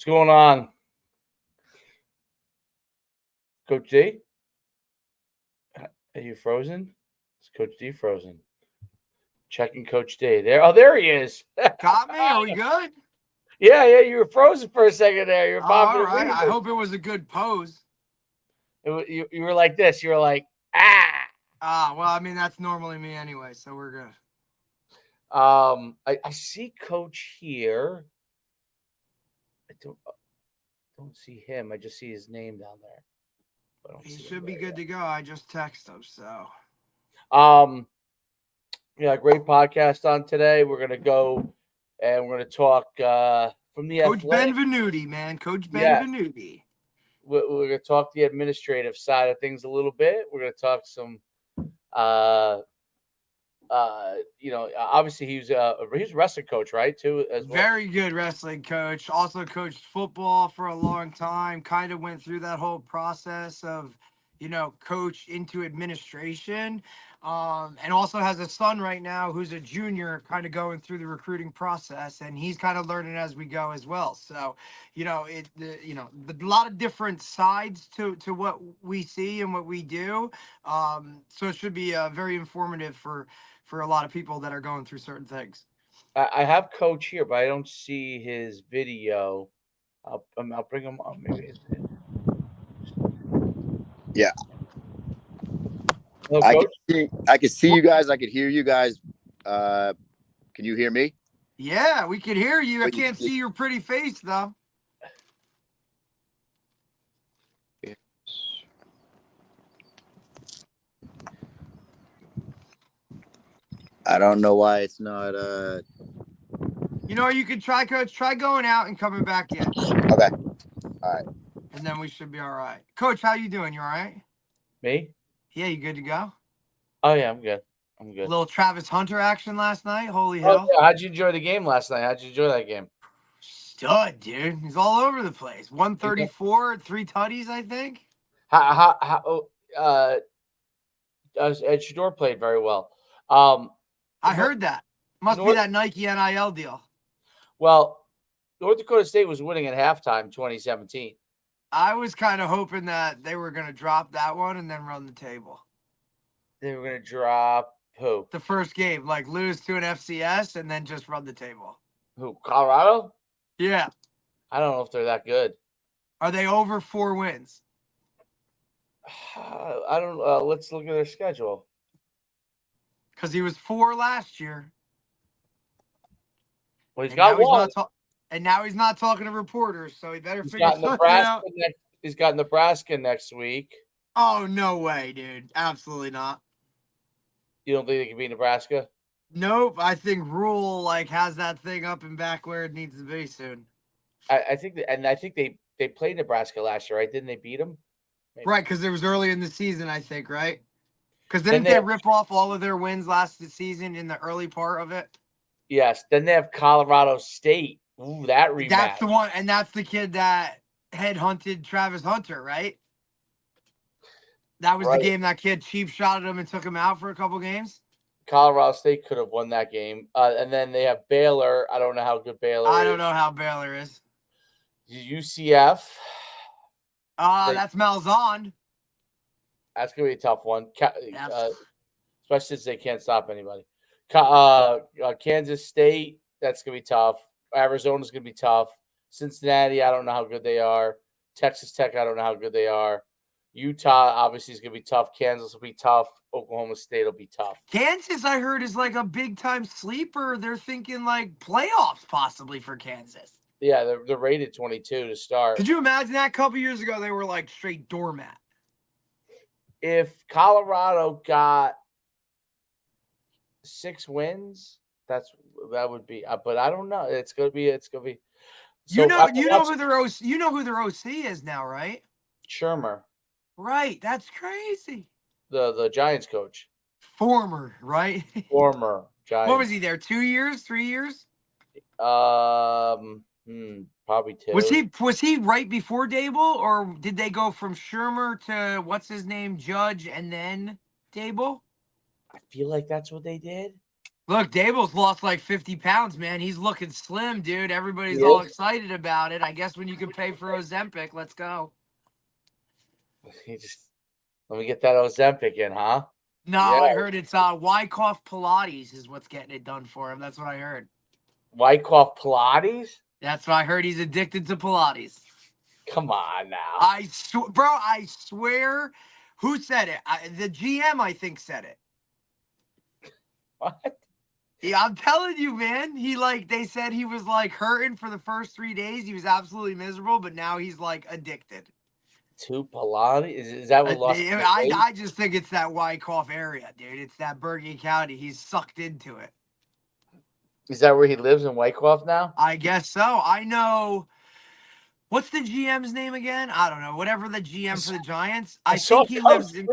What's going on? Coach D? Are you frozen? Is Coach D frozen? Checking Coach D. There he is. Got me? Are we good? Yeah, you were frozen for a second there. You're all right. I hope it was a good pose. You were like this. You were like, ah. Well, I mean, that's normally me anyway, so we're good. I see Coach here. I don't see him. I just see his name down there. He should be good to go. I just texted him, so. Yeah, great podcast on today. We're gonna go and we're gonna talk from the Coach Benvenuti, man. Coach Benvenuti. We're gonna talk the administrative side of things a little bit. We're gonna talk some obviously he was a wrestling coach, right? Too, as well. Very good wrestling coach. Also coached football for a long time. Kind of went through that whole process of, coach into administration. And also has a son right now who's a junior, kind of going through the recruiting process, and he's kind of learning as we go as well. So, a lot of different sides to what we see and what we do. So it should be very informative for a lot of people that are going through certain things. I have Coach here, but I don't see his video. I'll bring him up. Maybe. Yeah. Hello, I can see you guys. I can hear you guys. Can you hear me? Yeah, we can hear you. I can't see your pretty face, though. I don't know why it's not. You can try, Coach. Try going out and coming back in. Okay. All right. And then we should be all right. Coach, how you doing? You all right? Me? Yeah, you good to go? Oh, yeah, I'm good. I'm good. A little Travis Hunter action last night. Holy hell. Yeah. How'd you enjoy the game last night? How'd you enjoy that game? Stud, dude. He's all over the place. 134, 3 tutties, I think. Ed Shador played very well. I heard that. Must be that Nike NIL deal. Well, North Dakota State was winning at halftime 2017. I was kind of hoping that they were going to drop that one and then run the table. They were going to drop who? The first game, like lose to an FCS and then just run the table. Who? Colorado? Yeah. I don't know if they're that good. Are they over 4 wins? I don't. Let's look at their schedule. Because he was 4 last year. Well, he's got one. And now he's not talking to reporters, so he better figure something out. He's got Nebraska next week. Oh, no way, dude. Absolutely not. You don't think they can beat Nebraska? Nope. I think Rule has that thing up and back where it needs to be soon. I think they played Nebraska last year, right? Didn't they beat them? Maybe. Right, because it was early in the season, I think, right? Because didn't they rip off all of their wins last season in the early part of it? Yes. Then they have Colorado State. Ooh, that rematch. That's the one, and that's the kid that headhunted Travis Hunter, right? That was the game that kid cheap shotted him and took him out for a couple games. Colorado State could have won that game. And then they have Baylor. I don't know how good Baylor is. I don't know how Baylor is. UCF. That's Malzahn. That's going to be a tough one. Especially since they can't stop anybody. Kansas State, that's going to be tough. Arizona's going to be tough. Cincinnati, I don't know how good they are. Texas Tech, I don't know how good they are. Utah, obviously, is going to be tough. Kansas will be tough. Oklahoma State will be tough. Kansas, I heard, is like a big-time sleeper. They're thinking playoffs possibly for Kansas. Yeah, they're rated 22 to start. Could you imagine that? A couple years ago, they were straight doormat. If Colorado got 6 wins, that would be. But I don't know. It's gonna be. So you know who their OC is now, right? Shermer. Right. That's crazy. The Giants coach. Former, right? Former Giants. What was he there? 2 years? 3 years? Probably 2. Was he right before Dable, or did they go from Shermer to what's his name, Judge, and then Dable? I feel like that's what they did. Look, Dable's lost like 50 pounds, man. He's looking slim, dude. Everybody's He all is. excited about it. I guess when you can pay for Ozempic, let's go. Let me get that Ozempic in, huh? No, Yeah. I heard it's Wyckoff Pilates is what's getting it done for him. That's what I heard. Wyckoff Pilates? That's what I heard. He's addicted to Pilates. Come on now. I swear. Who said it? The GM, I think, said it. What? Yeah, I'm telling you, man. They said he was like hurting for the first 3 days. He was absolutely miserable, but now he's like addicted. To Pilates? Is that what lost him weight? I just think it's that Wyckoff area, dude. It's that Bergen County. He's sucked into it. Is that where he lives in Wyckoff now? I guess so. I know. What's the GM's name again? I don't know. Whatever the GM for the Giants. I think he lives in.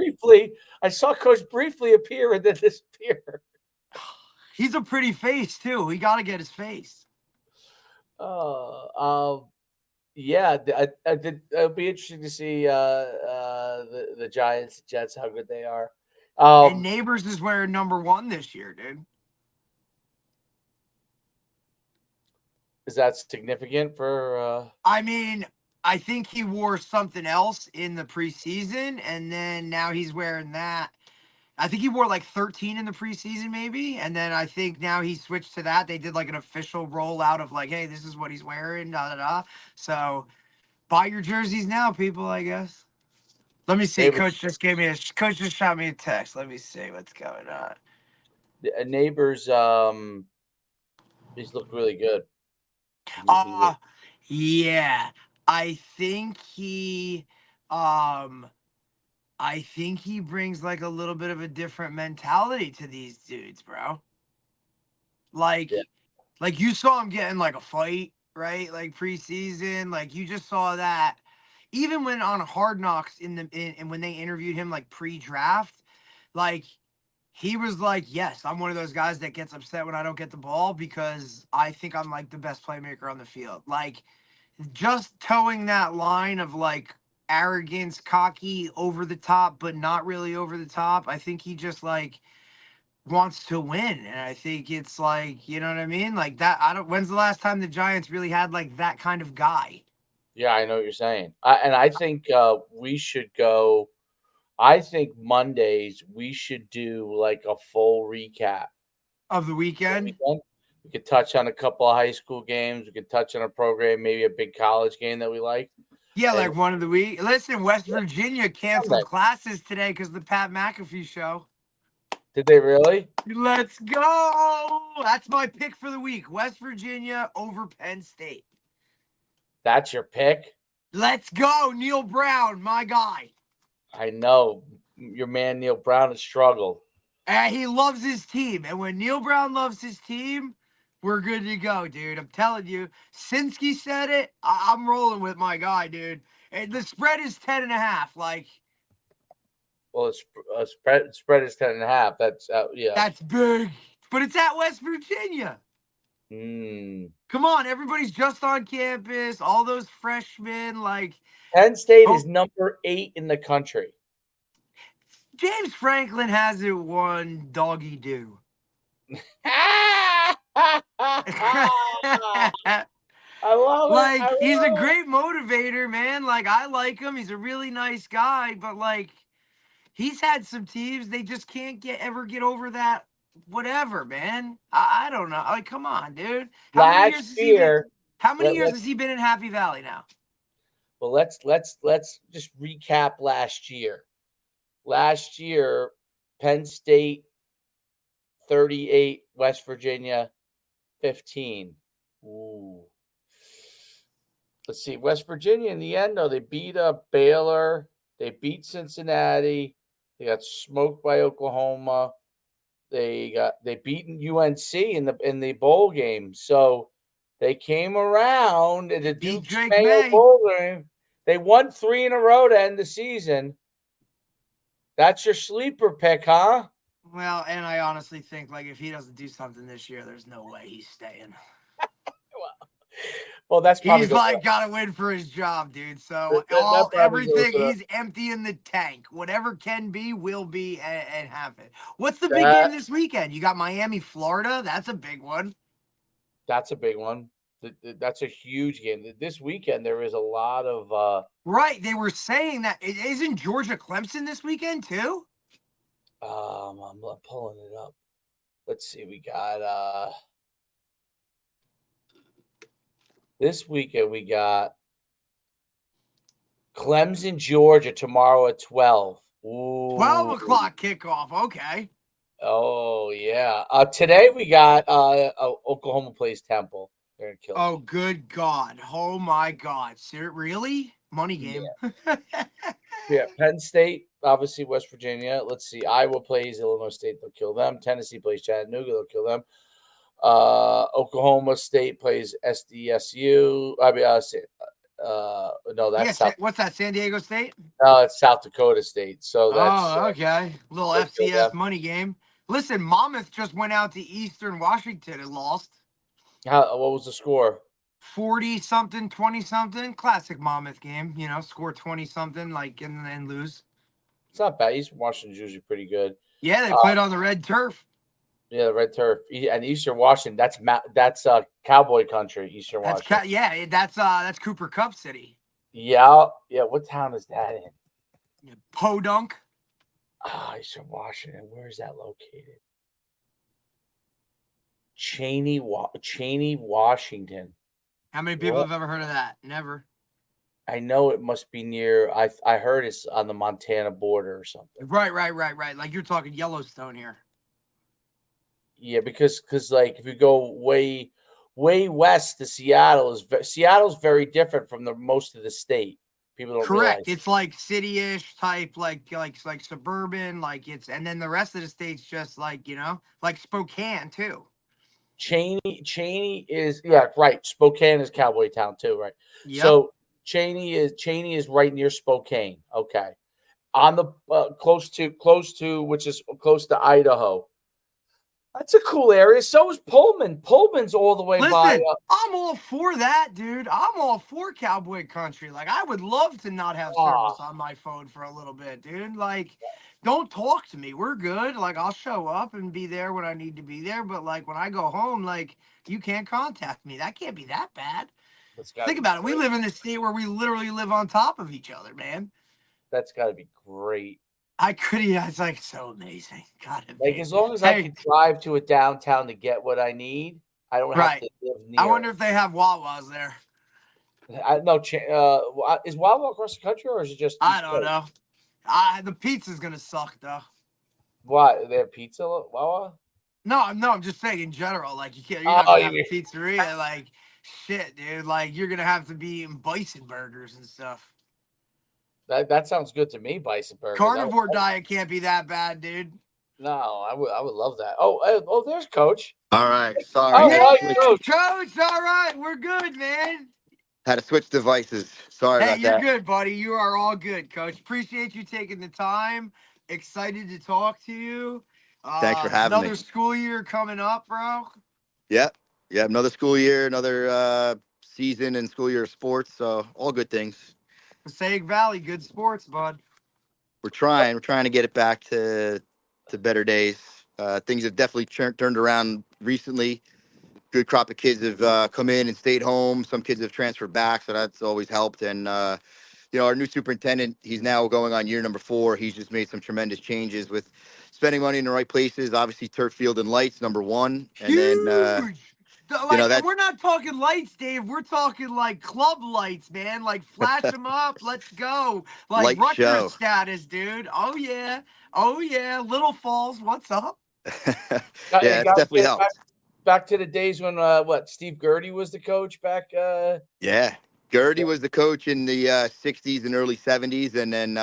I saw Coach briefly appear and then disappear. He's a pretty face too. We got to get his face. Yeah. It'll be interesting to see the Giants, Jets, how good they are. And Neighbors is wearing number 1 this year, dude. Is that significant for? I mean, I think he wore something else in the preseason, and then now he's wearing that. I think he wore like 13 in the preseason, maybe. And then I think now he switched to that. They did like an official rollout of like, hey, this is what he's wearing, da da da. So buy your jerseys now, people, I guess. Let me see. Coach just shot me a text. Let me see what's going on. Neighbors, he's looked really good. Yeah. I think he brings like a little bit of a different mentality to these dudes, bro. Like you saw him getting like a fight, right? Like preseason, like you just saw that. Even when on Hard Knocks and when they interviewed him like pre-draft, like he was like, yes, I'm one of those guys that gets upset when I don't get the ball because I think I'm like the best playmaker on the field. Like just towing that line of like arrogance, cocky, over the top, but not really over the top. I think he just like wants to win. And I think it's like, you know what I mean? Like that. When's the last time the Giants really had like that kind of guy? Yeah, I know what you're saying. I think we should go. I think Mondays we should do like a full recap of the weekend. We could touch on a couple of high school games. We could touch on a program, maybe a big college game that we like. Yeah, like one of the week. Listen, West Virginia canceled classes today because of the Pat McAfee show. Did they really? Let's go. That's my pick for the week. West Virginia over Penn State. That's your pick? Let's go. Neil Brown, my guy. I know. Your man Neil Brown has struggled. And he loves his team. And when Neil Brown loves his team, we're good to go, dude. I'm telling you. Sinsky said it. I'm rolling with my guy, dude. And the spread is 10.5. Like, well, spread is 10.5. That's yeah. That's big. But it's at West Virginia. Come on, everybody's just on campus. All those freshmen, like Penn State is number 8 in the country. James Franklin hasn't won doggy do. I love it. Like, he's a great motivator, man. Like, I like him. He's a really nice guy, but like, he's had some teams, they just can't ever get over that whatever, man. I don't know. Like, come on, dude. How many years has he been in Happy Valley now? Well, let's just recap last year. Last year, Penn State 38, West Virginia 15. Ooh. Let's see. West Virginia in the end, though, they beat up Baylor. They beat Cincinnati. They got smoked by Oklahoma. They beaten UNC in the bowl game. So they came around in the Duke's Mayo Bowl game. They won 3 in a row to end the season. That's your sleeper pick, huh? Well, and I honestly think like if he doesn't do something this year, there's no way he's staying. Well, that's probably He's like got to win for his job, dude. So everything, he's emptying the tank. Whatever can be, will be, and have it. What's the big game this weekend? You got Miami, Florida. That's a big one. That's a big one. That's a huge game. This weekend, there is a lot of right. They were saying that isn't Georgia Clemson this weekend too? I'm pulling it up. Let's see. We got this weekend. We got Clemson, Georgia tomorrow at 12. Ooh. 12 o'clock kickoff. Okay. Oh yeah. Today we got Oklahoma plays Temple. They're gonna kill. Oh, good God. Oh my God. Really? Money game. Yeah. Penn State, obviously West Virginia. Let's see. Iowa plays Illinois State. They'll kill them. Tennessee plays Chattanooga. They'll kill them. Oklahoma State plays SDSU. I mean, no, that's what's that? San Diego State? No, it's South Dakota State. So that's okay. Little FCS money game. Listen, Monmouth just went out to Eastern Washington and lost. What was the score? 40-something, 20-something. Classic Monmouth game. Score 20-something, and then lose. It's not bad. Eastern Washington's usually pretty good. Yeah, they played on the red turf. Yeah, the red turf. And Eastern Washington, that's cowboy country, Eastern Washington. That's Cooper Cup City. Yeah. What town is that in? Podunk. Eastern Washington. Where is that located? Cheney, Washington. How many people have ever heard of that? Never. I know it must be near. I heard it's on the Montana border or something. Right. Like you're talking Yellowstone here. Yeah, because like if you go way west to Seattle's very different from the most of the state. People don't realize. It's like city-ish type, like suburban, and then the rest of the state's just like Spokane too. Cheney is right. Spokane is cowboy town too, right? Yep. So Cheney is right near Spokane. Okay, on the close to which is close to Idaho. That's a cool area. So is Pullman. Pullman's all the way by. I'm all for that, dude. I'm all for cowboy country. Like, I would love to not have service on my phone for a little bit, dude. Like, don't talk to me. We're good. Like, I'll show up and be there when I need to be there. But, like, when I go home, like, you can't contact me. That can't be that bad. Think about it. We live in a state where we literally live on top of each other, man. That's got to be great. It's like so amazing. God, as long as I can drive to a downtown to get what I need, I don't have to live near. I wonder if they have Wawas there. Is Wawa across the country or is it just? I don't know. The pizza's gonna suck though. Why? They have pizza, Wawa? No, I'm just saying in general. Like you're not gonna have a pizzeria. Like shit, dude. Like you're gonna have to be eating bison burgers and stuff. That sounds good to me, bison burgers. Carnivore diet can't be that bad, dude. No, I would love that. Oh, there's Coach. All right, sorry. Coach. All right, we're good, man. Had to switch devices. Sorry about that. Hey, you're good, buddy. You are all good, Coach. Appreciate you taking the time. Excited to talk to you. Thanks for having me. Another school year coming up, bro. Yep. Another school year, another season and school year of sports. So all good things. Passaic Valley, good sports, bud. We're trying to get it back to better days. Things have definitely turned around recently. Good crop of kids have come in and stayed home. Some kids have transferred back, so that's always helped. And our new superintendent, he's now going on year number 4. He's just made some tremendous changes with spending money in the right places. Obviously, turf, field, and lights, number 1. And huge. Then we're not talking lights, Dave. We're talking like club lights, man. Like flash them up. Let's go. Like Rutgers status, dude. Oh yeah. Little Falls, what's up? Yeah, it's definitely helped. Back to the days when Steve Gertie was the coach back. Yeah, Gertie was the coach in the 60s and early 70s, and then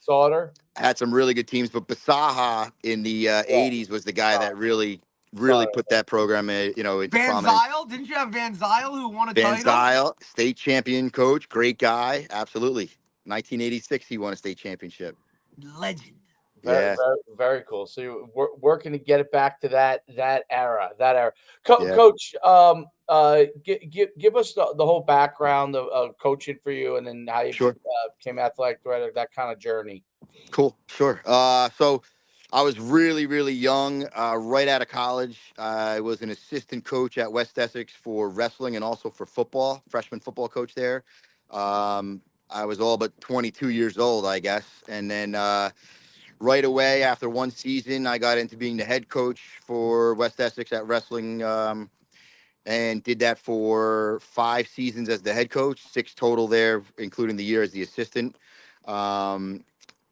Sauter had some really good teams. But Basaha in the 80s was the guy that really put that program into Van prominence. Zyl, didn't you have Van Zyl who won a title? Van Zyl, state champion coach, great guy, absolutely. 1986, he won a state championship. Legend. Very, very cool. So you're working to get it back to that era. Coach, Give us the whole background of coaching for you, and then how you Sure. became athletic director, that kind of journey. Cool. Sure. So I was really, really young, right out of college. I was an assistant coach at West Essex for wrestling and also for football, freshman football coach there. I was all but 22 years old, I guess. And then right away after one season, I got into being the head coach for West Essex at wrestling, and did that for 5 seasons as the head coach, 6 total there, including the year as the assistant. Um,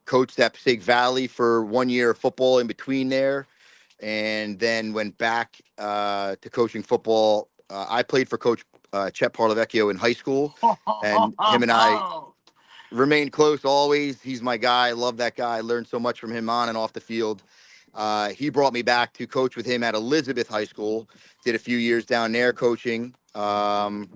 Coached at Passaic Valley for 1 year of football in between there, and then went back to coaching football. I played for Coach Chet Parlavecchio in high school, and him and I remained close always. He's my guy. I love that guy. I learned so much from him on and off the field. He brought me back to coach with him at Elizabeth High School. Did a few years down there coaching, and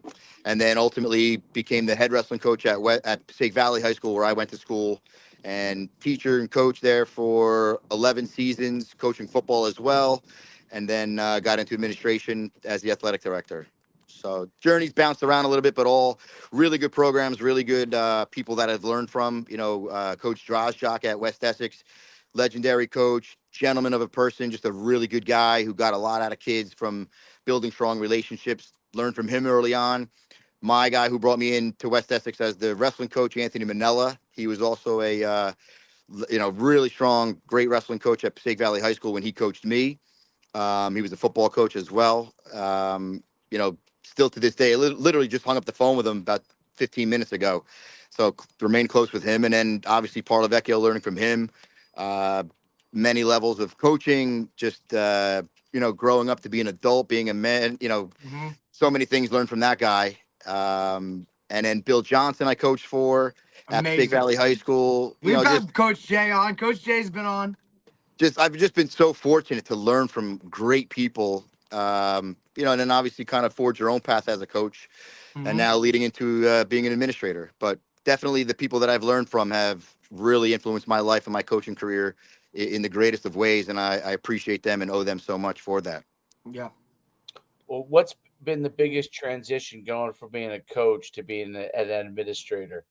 then ultimately became the head wrestling coach at Passaic Valley High School, where I went to school, and teacher and coach there for 11 seasons, coaching football as well, and then got into administration as the athletic director. So journeys bounced around a little bit, but all really good programs, really good people that I've learned from. Coach Drozjak at West Essex, legendary coach, gentleman of a person, just a really good guy who got a lot out of kids from building strong relationships. Learned from him early on. My guy who brought me into West Essex as the wrestling coach, Anthony Manella. He was also a really strong, great wrestling coach at Passaic Valley High School when he coached me. He was a football coach as well. Still to this day, I literally just hung up the phone with him about 15 minutes ago. So remain close with him. And then obviously Parlavecchio, learning from him. Many levels of coaching, just, growing up to be an adult, being a man, so many things learned from that guy. And then Bill Johnson, I coached for at Passaic Valley High School. We've had Coach Jay on. Coach Jay's been on. I've just been so fortunate to learn from great people, and then obviously kind of forge your own path as a coach, and now leading into being an administrator. But definitely the people that I've learned from have really influenced my life and my coaching career in the greatest of ways, and I appreciate them and owe them so much for that. Yeah. Well, what's been the biggest transition going from being a coach to being an administrator?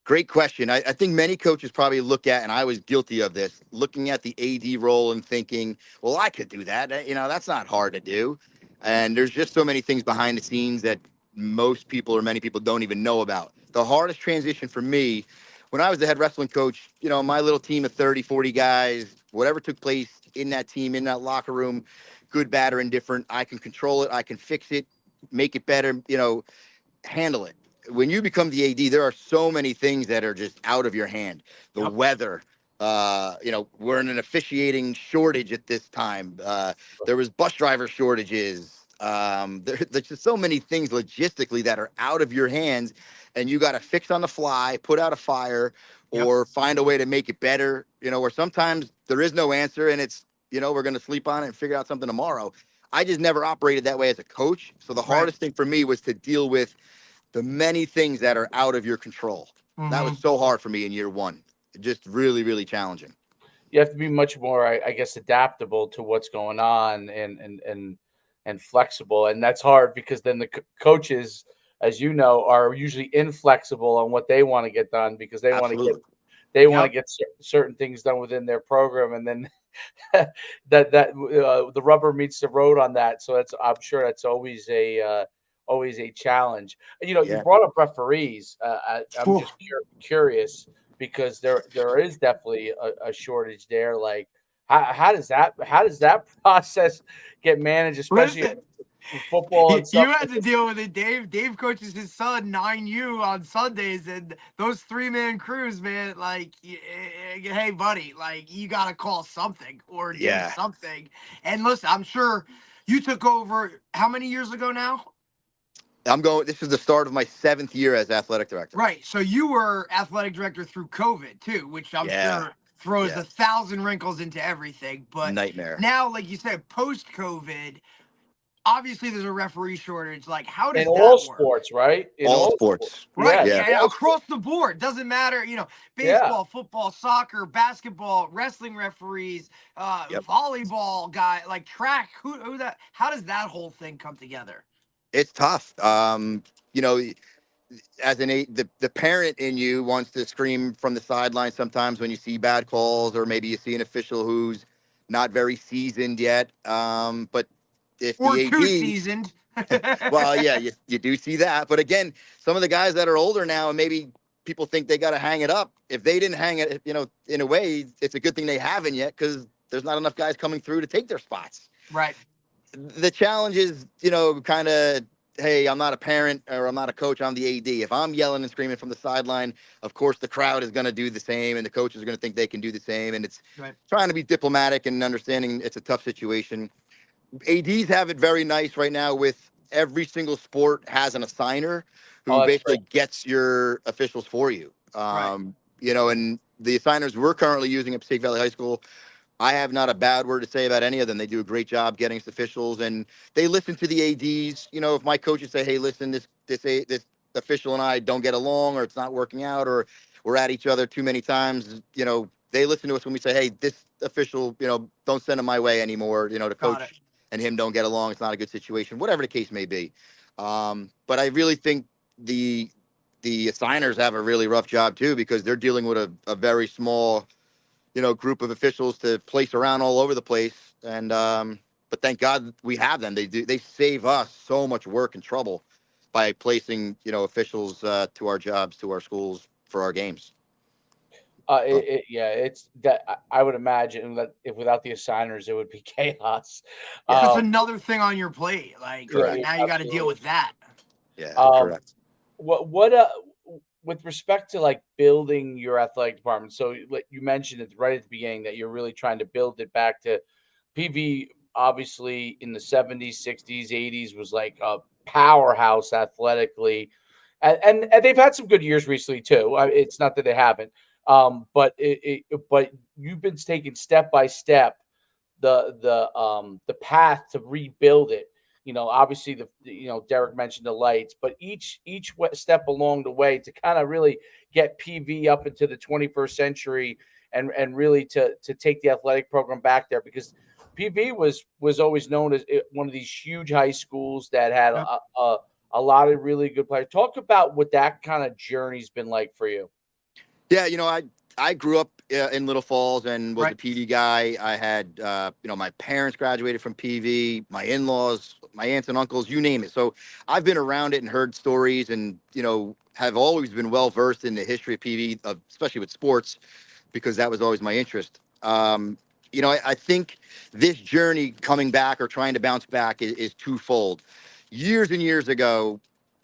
Great question. I think many coaches probably look at, and I was guilty of this, looking at the AD role and thinking, well, I could do that. That's not hard to do. And there's just so many things behind the scenes that most people or many people don't even know about. The hardest transition for me, when I was the head wrestling coach, my little team of 30, 40 guys, whatever took place in that team, in that locker room, good, bad, or indifferent, I can control it. I can fix it, make it better, handle it. When you become the AD, there are so many things that are just out of your hand. The weather, we're in an officiating shortage at this time. There was bus driver shortages. There's just so many things logistically that are out of your hands, and you got to fix on the fly, put out a fire, or find a way to make it better. Or sometimes there is no answer, and it's, we're going to sleep on it and figure out something tomorrow. I just never operated that way as a coach. So the hardest thing for me was to deal with the many things that are out of your control. That was so hard for me in year one. Just really, really challenging. You have to be much more, I guess, adaptable to what's going on and flexible. And that's hard because then the coaches, as you know, are usually inflexible on what they want to get done because they want to get certain things done within their program, and then the rubber meets the road on that. So I'm sure that's always a challenge. You brought up referees. I'm just curious because there is definitely a shortage there. Like, how does that process get managed, especially football and stuff? You had to deal with it, Dave. Dave coaches his son 9U on Sundays, and those 3-man crews, man. Like, hey, buddy, like you got to call something or do something. And listen, I'm sure you took over how many years ago now? This is the start of my 7th year as athletic director. Right. So you were athletic director through COVID too, which I'm sure throws 1,000 wrinkles into everything. But nightmare. Now, like you said, post-COVID, obviously there's a referee shortage. Like, how does in that all work? sports, right? In all sports. Right. Yeah. Across the board. Doesn't matter, baseball, football, soccer, basketball, wrestling referees, volleyball guy, like track, how does that whole thing come together? It's tough. You know, as the parent in you wants to scream from the sideline sometimes when you see bad calls, or maybe you see an official who's not very seasoned yet. But if Or the too AD, seasoned. well, yeah, you do see that. But again, some of the guys that are older now, and maybe people think they got to hang it up. If they didn't hang it, in a way, it's a good thing they haven't yet, because there's not enough guys coming through to take their spots. Right. The challenge is, kind of, hey, I'm not a parent or I'm not a coach, I'm the AD. If I'm yelling and screaming from the sideline, of course the crowd is going to do the same, and the coaches are going to think they can do the same. And it's Right. trying to be diplomatic and understanding it's a tough situation. ADs have it very nice right now with every single sport has an assigner Oh, who that's basically gets your officials for you. Right. And the assigners we're currently using at Passaic Valley High School, I have not a bad word to say about any of them. They do a great job getting us officials, and they listen to the ADs. If my coaches say, "Hey, listen, this official and I don't get along, or it's not working out, or we're at each other too many times," they listen to us when we say, "Hey, this official, don't send him my way anymore." The Got it. coach and him don't get along. It's not a good situation, whatever the case may be. But I really think the assigners have a really rough job too, because they're dealing with a very small group of officials to place around all over the place. And but thank God we have them. They save us so much work and trouble by placing officials to our jobs, to our schools, for our games. Yeah, it's that I would imagine that if without the assigners, it would be chaos. Yeah, that's Um, another thing on your plate. Like yeah, Correct. now you got to deal absolutely. with that. Yeah, Um, correct. what with respect to like building your athletic department? So like you mentioned it right at the beginning that you're really trying to build it back to PV. Obviously, in the 70s, 60s, 80s was like a powerhouse athletically, and they've had some good years recently too. It's not that they haven't, but you've been taking step by step the path to rebuild it. Obviously Derek mentioned the lights, but each step along the way to kind of really get PV up into the 21st century and really to take the athletic program back there, because PV was always known as one of these huge high schools that had Yep. a lot of really good players. Talk about what that kind of journey's been like for you. Yeah, I grew up in Little Falls and was a Right. PV guy. I had my parents graduated from PV, my in-laws, my aunts and uncles, you name it. So I've been around it and heard stories, and have always been well versed in the history of PV, especially with sports, because that was always my interest. I think this journey coming back or trying to bounce back is twofold. Years and years ago,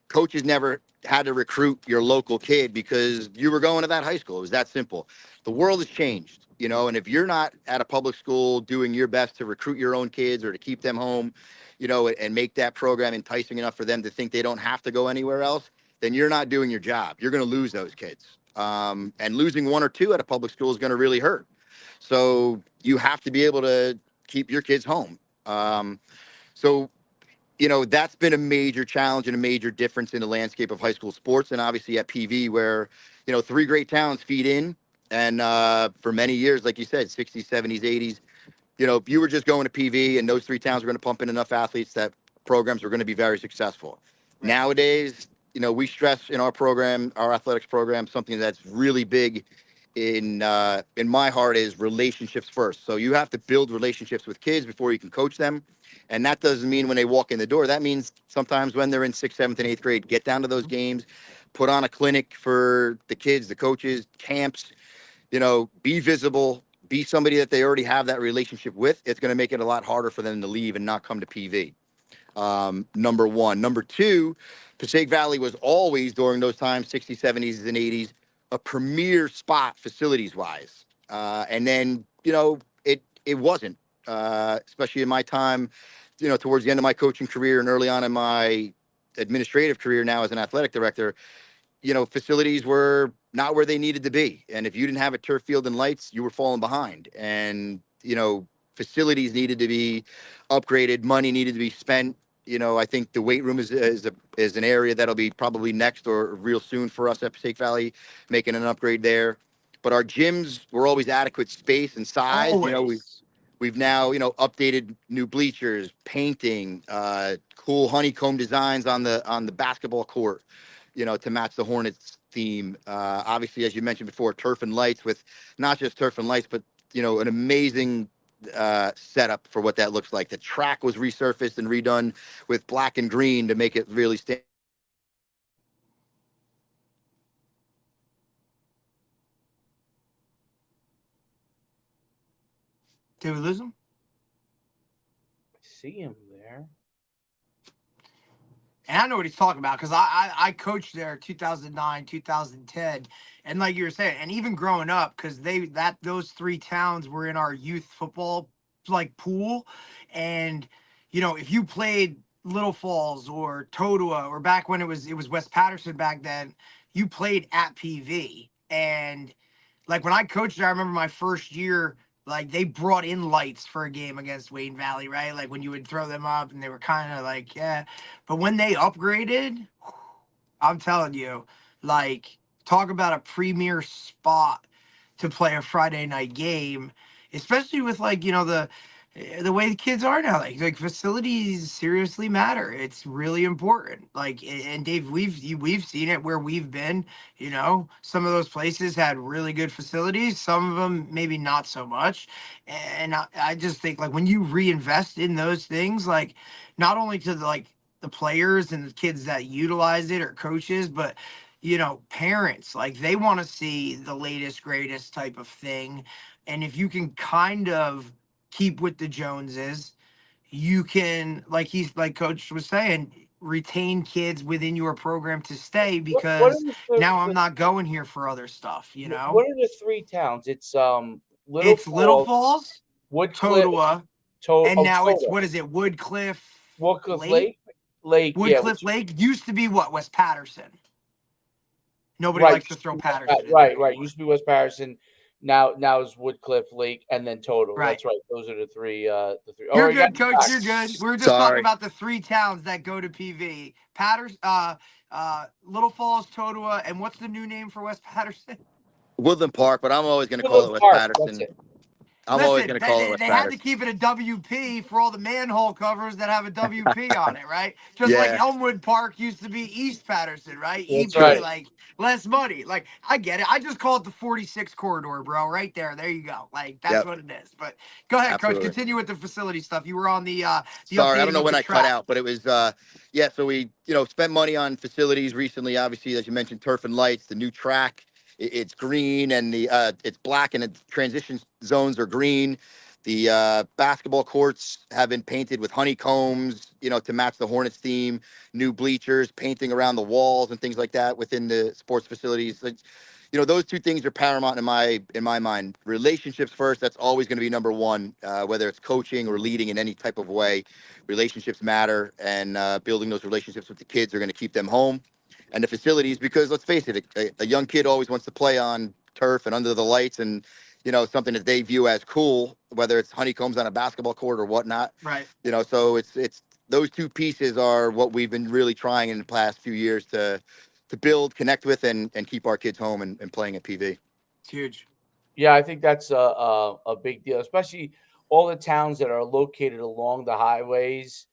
coaches never had to recruit your local kid because you were going to that high school. It was that simple. The world has changed, and if you're not at a public school doing your best to recruit your own kids or to keep them home, and make that program enticing enough for them to think they don't have to go anywhere else, then you're not doing your job. You're going to lose those kids. And losing one or two at a public school is going to really hurt. So you have to be able to keep your kids home. So that's been a major challenge and a major difference in the landscape of high school sports. And obviously at PV, where, three great towns feed in. And for many years, like you said, 60s, 70s, 80s, you were just going to PV, and those three towns were going to pump in enough athletes that programs were going to be very successful. Right. Nowadays, we stress in our program, our athletics program, something that's really big in my heart is relationships first. So you have to build relationships with kids before you can coach them. And that doesn't mean when they walk in the door. That means sometimes when they're in 6th, 7th, and 8th grade, get down to those games, put on a clinic for the kids, the coaches, camps, be visible, be somebody that they already have that relationship with. It's going to make it a lot harder for them to leave and not come to PV. Number one. Number two, Passaic Valley was always, during those times, 60s, 70s, and 80s, a premier spot facilities wise. And then, it wasn't, especially in my time, towards the end of my coaching career and early on in my administrative career now as an athletic director, facilities were not where they needed to be. And if you didn't have a turf field and lights, you were falling behind. And, facilities needed to be upgraded, money needed to be spent. I think the weight room is an area that'll be probably next or real soon for us at Passaic Valley, making an upgrade there. But our gyms were always adequate space and size. Always. We've now, updated new bleachers, painting, cool honeycomb designs on the basketball court, to match the Hornets theme. Obviously, as you mentioned before, turf and lights, with not just turf and lights, but an amazing setup for what that looks like. The track was resurfaced and redone with black and green to make it really stand. Did we lose him? I see him there. And I know what he's talking about because I coached there 2009, 2010. And like you were saying, and even growing up, because those three towns were in our youth football like pool. And, if you played Little Falls or Totowa, or back when it was West Patterson back then, you played at PV. And like when I coached there, I remember my first year, like they brought in lights for a game against Wayne Valley, right? Like when you would throw them up and they were kind of like, yeah. But when they upgraded, I'm telling you, like, talk about a premier spot to play a Friday night game, especially with like, the way the kids are now. Like facilities seriously matter. It's really important. Like, and Dave, we've seen it where we've been. Some of those places had really good facilities. Some of them maybe not so much. And I just think like when you reinvest in those things, like not only to the players and the kids that utilize it or coaches, but parents, like they want to see the latest greatest type of thing. And if you can kind of keep with the Joneses, you can, like coach was saying, retain kids within your program to stay, What because are now I'm not going here for other stuff. what are the three towns? It's Little It's Little Falls, Falls, Woodcliff, Totowa, and now it's, what is it, Woodcliff Woodcliff Lake? Yeah, Woodcliff Lake used to be what? West Patterson. Nobody right. likes to throw Patterson in there Right. anymore. Used to be West Patterson. Now is Woodcliff Lake and then Total. Right. That's right. Those are the three. You're Oh, good, coach. You're good. We were just talking Sorry. about the three towns that go to PV. Little Falls, Totowa, and what's the new name for West Patterson? Woodland Park, but I'm always going to call it Woodland West Park. That's Patterson. it. I'm always Listen, going to call it West they had to Patterson. keep it a WP for all the manhole covers that have a WP on it, right? Just like Yeah. Elmwood Park used to be East Patterson, right? That's EP, right. like less money. Like I get it. I just call it the 46 corridor, bro. Right there. There you go. Like that's Yep. what it is. But go ahead, coach. Absolutely. Continue with the facility stuff. You were on the Sorry, I don't updating know of when the I cut track. out, but it was so we spent money on facilities recently. Obviously, as you mentioned, turf and lights, the new track. It's green and it's black and the transition zones are green. The basketball courts have been painted with honeycombs, to match the Hornets theme. New bleachers, painting around the walls and things like that within the sports facilities. Like, those two things are paramount in my mind. Relationships first. That's always going to be number one, whether it's coaching or leading in any type of way. Relationships matter, and building those relationships with the kids are going to keep them home. And the facilities, because let's face it, a young kid always wants to play on turf and under the lights, and something that they view as cool, whether it's honeycombs on a basketball court or whatnot. Right. So it's those two pieces are what we've been really trying in the past few years to build, connect with, and keep our kids home and playing at PV. It's huge. Yeah, I think that's a big deal, especially all the towns that are located along the highways,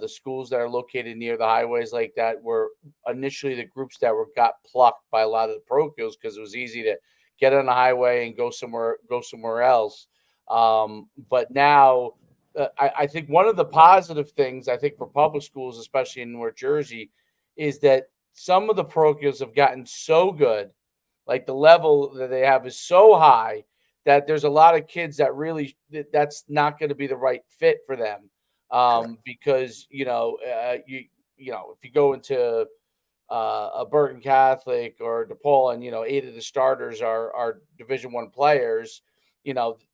the schools that are located near the highways like that were initially the groups that got plucked by a lot of the parochials because it was easy to get on the highway and go somewhere else. But now, I think one of the positive things I think for public schools, especially in North Jersey, is that some of the parochials have gotten so good, like the level that they have is so high that there's a lot of kids that really that's not going to be the right fit for them, because if you go into a Burton Catholic or DePaul and 8 of the starters are Division I players,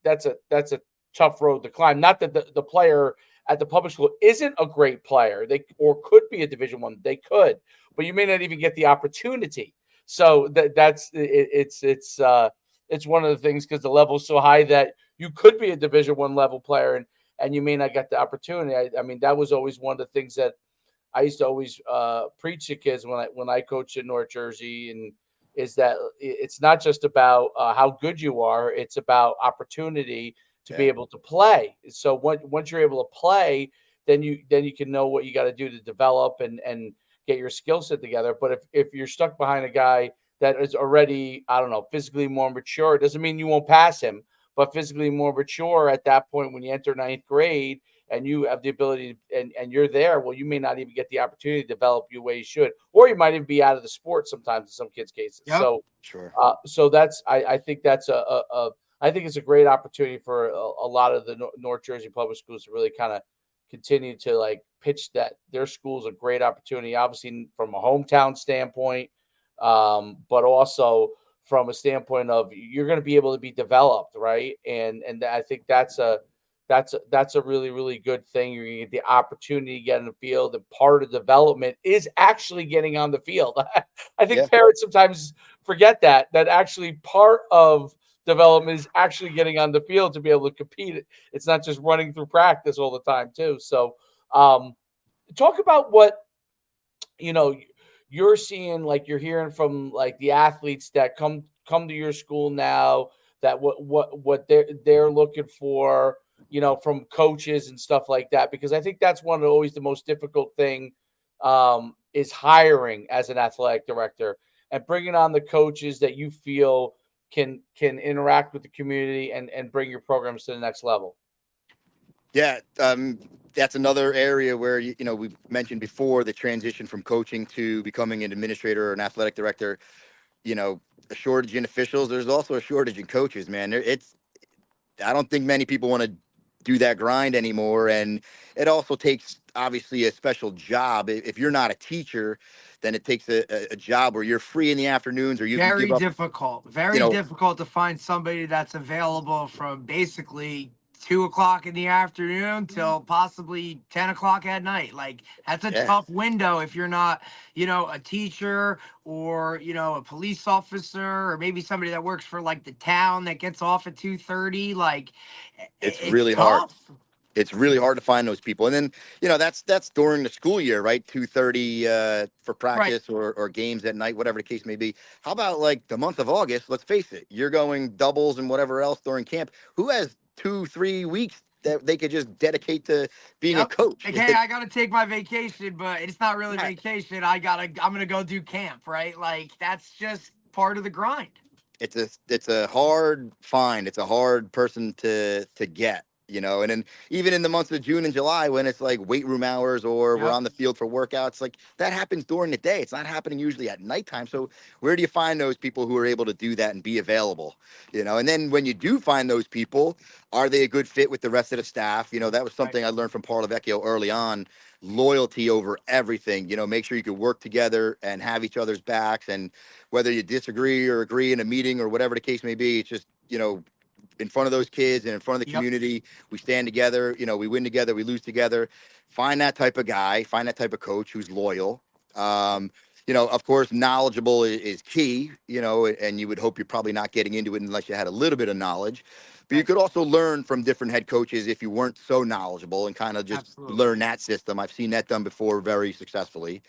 that's a tough road to climb. Not that the player at the public school isn't a great player, they or could be a Division I, they could, but you may not even get the opportunity. So it's one of the things, because the level is so high that you could be a Division I level player and you may not get the opportunity. I mean, that was always one of the things that I used to always preach to kids when I coached in North Jersey, and is that it's not just about how good you are; it's about opportunity, to be able to play. So once you're able to play, then you can know what you got to do to develop and get your skill set together. But if you're stuck behind a guy that is already, I don't know, physically more mature, it doesn't mean you won't pass him, but physically more mature at that point when you enter ninth grade and you have the ability and you're there, well, you may not even get the opportunity to develop your way you should, or you might even be out of the sport sometimes in some kids' cases. Yep. So Sure. So that's I think that's I think it's a great opportunity for a lot of the North Jersey public schools to really kind of continue to like pitch that their school's a great opportunity, obviously from a hometown standpoint, but also from a standpoint of you're going to be able to be developed, right? And I think that's a really, really good thing. You're going to get the opportunity to get in the field, and part of development is actually getting on the field. I think parents sometimes forget that actually part of development is actually getting on the field to be able to compete. It's not just running through practice all the time too. So talk about what you're seeing, like you're hearing from like the athletes that come to your school now, that what they're looking for, from coaches and stuff like that, because I think that's one of always the most difficult thing, is hiring as an athletic director and bringing on the coaches that you feel can interact with the community and bring your programs to the next level. Yeah, that's another area where we mentioned before the transition from coaching to becoming an administrator or an athletic director. A shortage in officials. There's also a shortage in coaches, man. I don't think many people want to do that grind anymore, and it also takes obviously a special job. If you're not a teacher, then it takes a job where you're free in the afternoons, or you can give up. Very difficult to find somebody that's available from basically 2 o'clock in the afternoon till possibly 10 o'clock at night. Like that's a tough window if you're not, a teacher or, a police officer or maybe somebody that works for like the town that gets off at 2:30. Like It's it's really hard. tough. It's really hard to find those people. And then, that's during the school year, right? 2:30 for practice or games at night, whatever the case may be. How about like the month of August? Let's face it, you're going doubles and whatever else during camp. Who has 2-3 weeks that they could just dedicate to being a coach? Okay, I gotta take my vacation, but it's not really vacation. I'm gonna go do camp, right? Like that's just part of the grind. It's a hard find. It's a hard person to get. And then even in the months of June and July, when it's like weight room hours or we're on the field for workouts, like that happens during the day. It's not happening usually at nighttime. So where do you find those people who are able to do that and be available? And then when you do find those people, are they a good fit with the rest of the staff? That was something I learned from Parental early on. Loyalty over everything. Make sure you can work together and have each other's backs. And whether you disagree or agree in a meeting or whatever the case may be, it's just, in front of those kids and in front of the community, we stand together, we win together, we lose together. Find that type of guy, find that type of coach who's loyal. Of course, knowledgeable is key, and you would hope you're probably not getting into it unless you had a little bit of knowledge. But you could also learn from different head coaches if you weren't so knowledgeable and kind of just learn that system. I've seen that done before very successfully.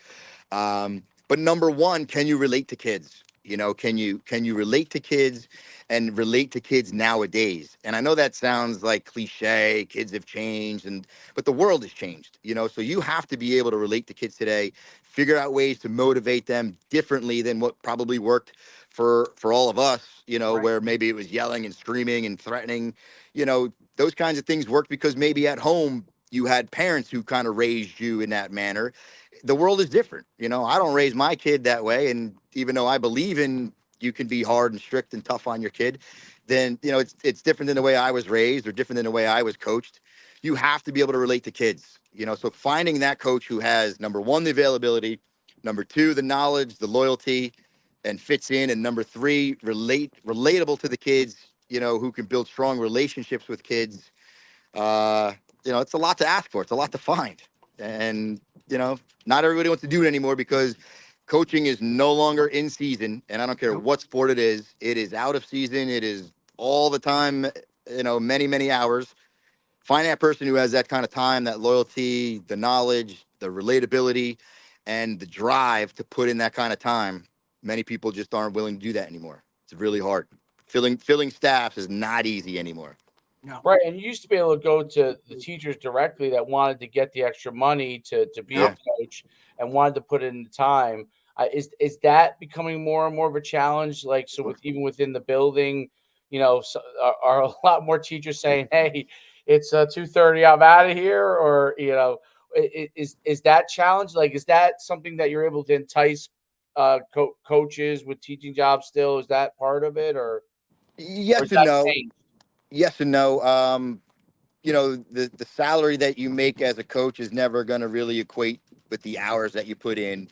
But number one, can you relate to kids? Can you relate to kids and relate to kids nowadays? And I know that sounds like cliche, kids have changed, but the world has changed, so you have to be able to relate to kids today, figure out ways to motivate them differently than what probably worked for all of us, where maybe it was yelling and screaming and threatening. Those kinds of things worked because maybe at home you had parents who kind of raised you in that manner. The world is different. I don't raise my kid that way. And even though I believe in you can be hard and strict and tough on your kid, then, it's different than the way I was raised or different than the way I was coached. You have to be able to relate to kids, so finding that coach who has, number one, the availability, number two, the knowledge, the loyalty, and fits in, and number three, relatable to the kids, who can build strong relationships with kids. It's a lot to ask for. It's a lot to find. And, not everybody wants to do it anymore because coaching is no longer in season. And I don't care what sport it is out of season. It is all the time, many, many hours. Find that person who has that kind of time, that loyalty, the knowledge, the relatability, and the drive to put in that kind of time. Many people just aren't willing to do that anymore. It's really hard. Filling staffs is not easy anymore. No. Right, and you used to be able to go to the teachers directly that wanted to get the extra money to be a coach and wanted to put in the time. Is that becoming more and more of a challenge? Like, so with even within the building, so, are a lot more teachers saying, "Hey, it's 2:30, I'm out of here," or is that challenge? Like, is that something that you're able to entice coaches with teaching jobs still? Is that part of it, or is Yes and that no. changed? Yes and no. The salary that you make as a coach is never going to really equate with the hours that you put in.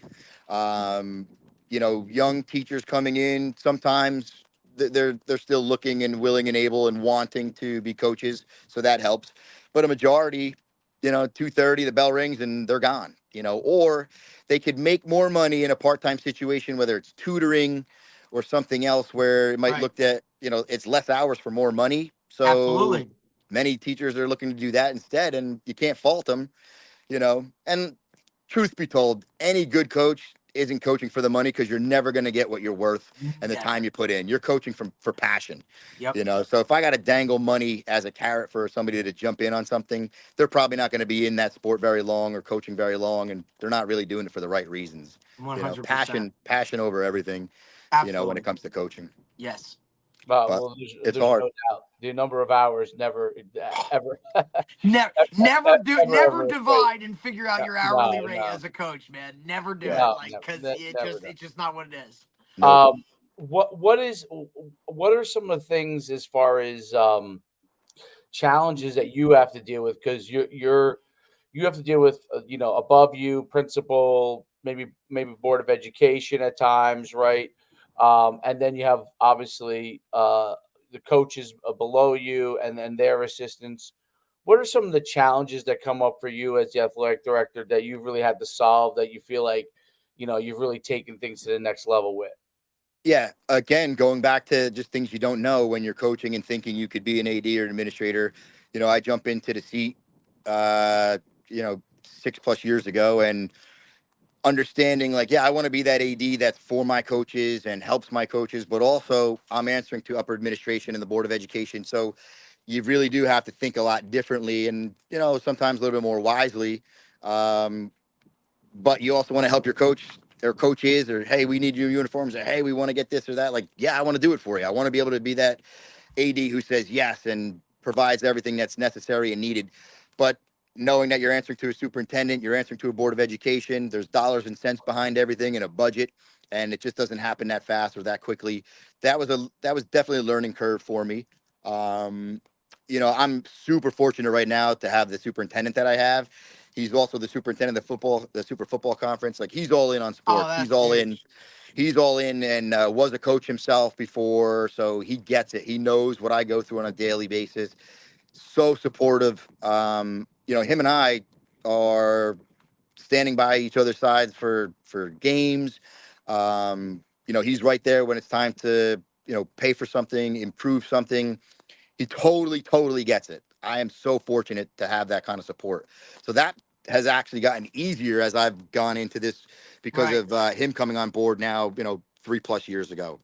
Um, young teachers coming in, sometimes they're still looking and willing and able and wanting to be coaches, so that helps. But a majority, 2:30, the bell rings and they're gone. Or they could make more money in a part-time situation, whether it's tutoring or something else, where it might Right. look at, it's less hours for more money. So Absolutely. many teachers are looking to do that instead, and you can't fault them. And truth be told, any good coach isn't coaching for the money, because you're never going to get what you're worth and the time Never. you put in. You're coaching for passion. Yep. So if I got to dangle money as a carrot for somebody to jump in on something, they're probably not going to be in that sport very long or coaching very long, and they're not really doing it for the right reasons. 100%. Passion over everything, when it Absolutely. comes to coaching. Yes. But Well, it's there's hard. no doubt. The number of hours never, ever, Never, never equate. divide and figure out your No, hourly rate no, as a coach, man. Never do Yeah. it, no, like, no, because never. it's just not what it is. Nope. What are some of the things as far as challenges that you have to deal with, because you have to deal with above you principal, maybe board of education at times, right? And then you have obviously the coaches below you, and then their assistants. What are some of the challenges that come up for you as the athletic director that you've really had to solve, that you feel like you've really taken things to the next level with? Yeah, again, going back to just things you don't know when you're coaching and thinking you could be an AD or an administrator. I jump into the seat, 6+ years ago, and understanding, like, yeah, I want to be that AD that's for my coaches and helps my coaches, but also I'm answering to upper administration and the board of education. So you really do have to think a lot differently, and sometimes a little bit more wisely. Um, but you also want to help your coach or coaches, or, hey, we need new uniforms, or, hey, we want to get this or that. Like, yeah, I want to do it for you. I want to be able to be that AD who says yes and provides everything that's necessary and needed. But knowing that you're answering to a superintendent, you're answering to a board of education, there's dollars and cents behind everything and a budget, and it just doesn't happen that fast or that quickly. That was definitely a learning curve for me. Um, I'm super fortunate right now to have the superintendent that I have. He's also the superintendent of the Super Football Conference. Like, he's all in on Oh, sports. He's that's all in. huge. He's all in, and was a coach himself before, so he gets it. He knows what I go through on a daily basis. So supportive. Him and I are standing by each other's sides for games. He's right there when it's time to pay for something, improve something. He totally gets it. I am so fortunate to have that kind of support. So that has actually gotten easier as I've gone into this, because Right. of him coming on board now, 3+ years ago.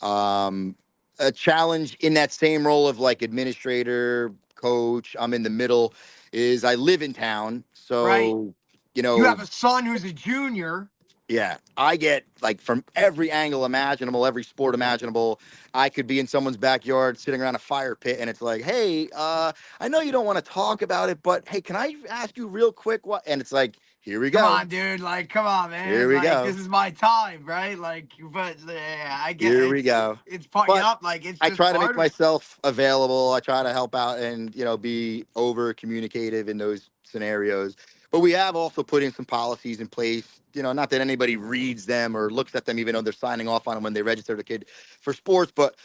A challenge in that same role of, like, administrator, coach, I'm in the middle, is I live in town. Right. So, You have a son who's a junior. yeah, I get, like, from every angle imaginable, every sport imaginable. I could be in someone's backyard sitting around a fire pit, and it's like, hey, I know you don't want to talk about it, but hey, can I ask you real quick what? And it's like, here we Come go. on, dude. Like, come on, Here man. we Like, go. this is my time, right? Like, but yeah, I get Here we go. it's part. But Yup. Like, it's I just try to make part of it. myself available. I try to help out and, be over communicative in those scenarios. But we have also put in some policies in place, not that anybody reads them or looks at them, even though they're signing off on them when they register the kid for sports. But,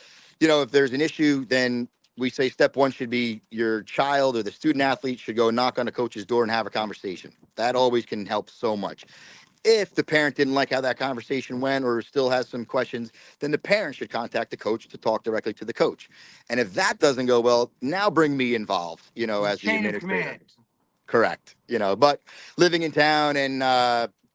if there's an issue, then we say step one should be your child or the student athlete should go knock on the coach's door and have a conversation. That always can help so much. If the parent didn't like how that conversation went or still has some questions, then the parent should contact the coach to talk directly to the coach. And if that doesn't go well, now bring me involved, as the Chain of administrator. command. Correct. But living in town and,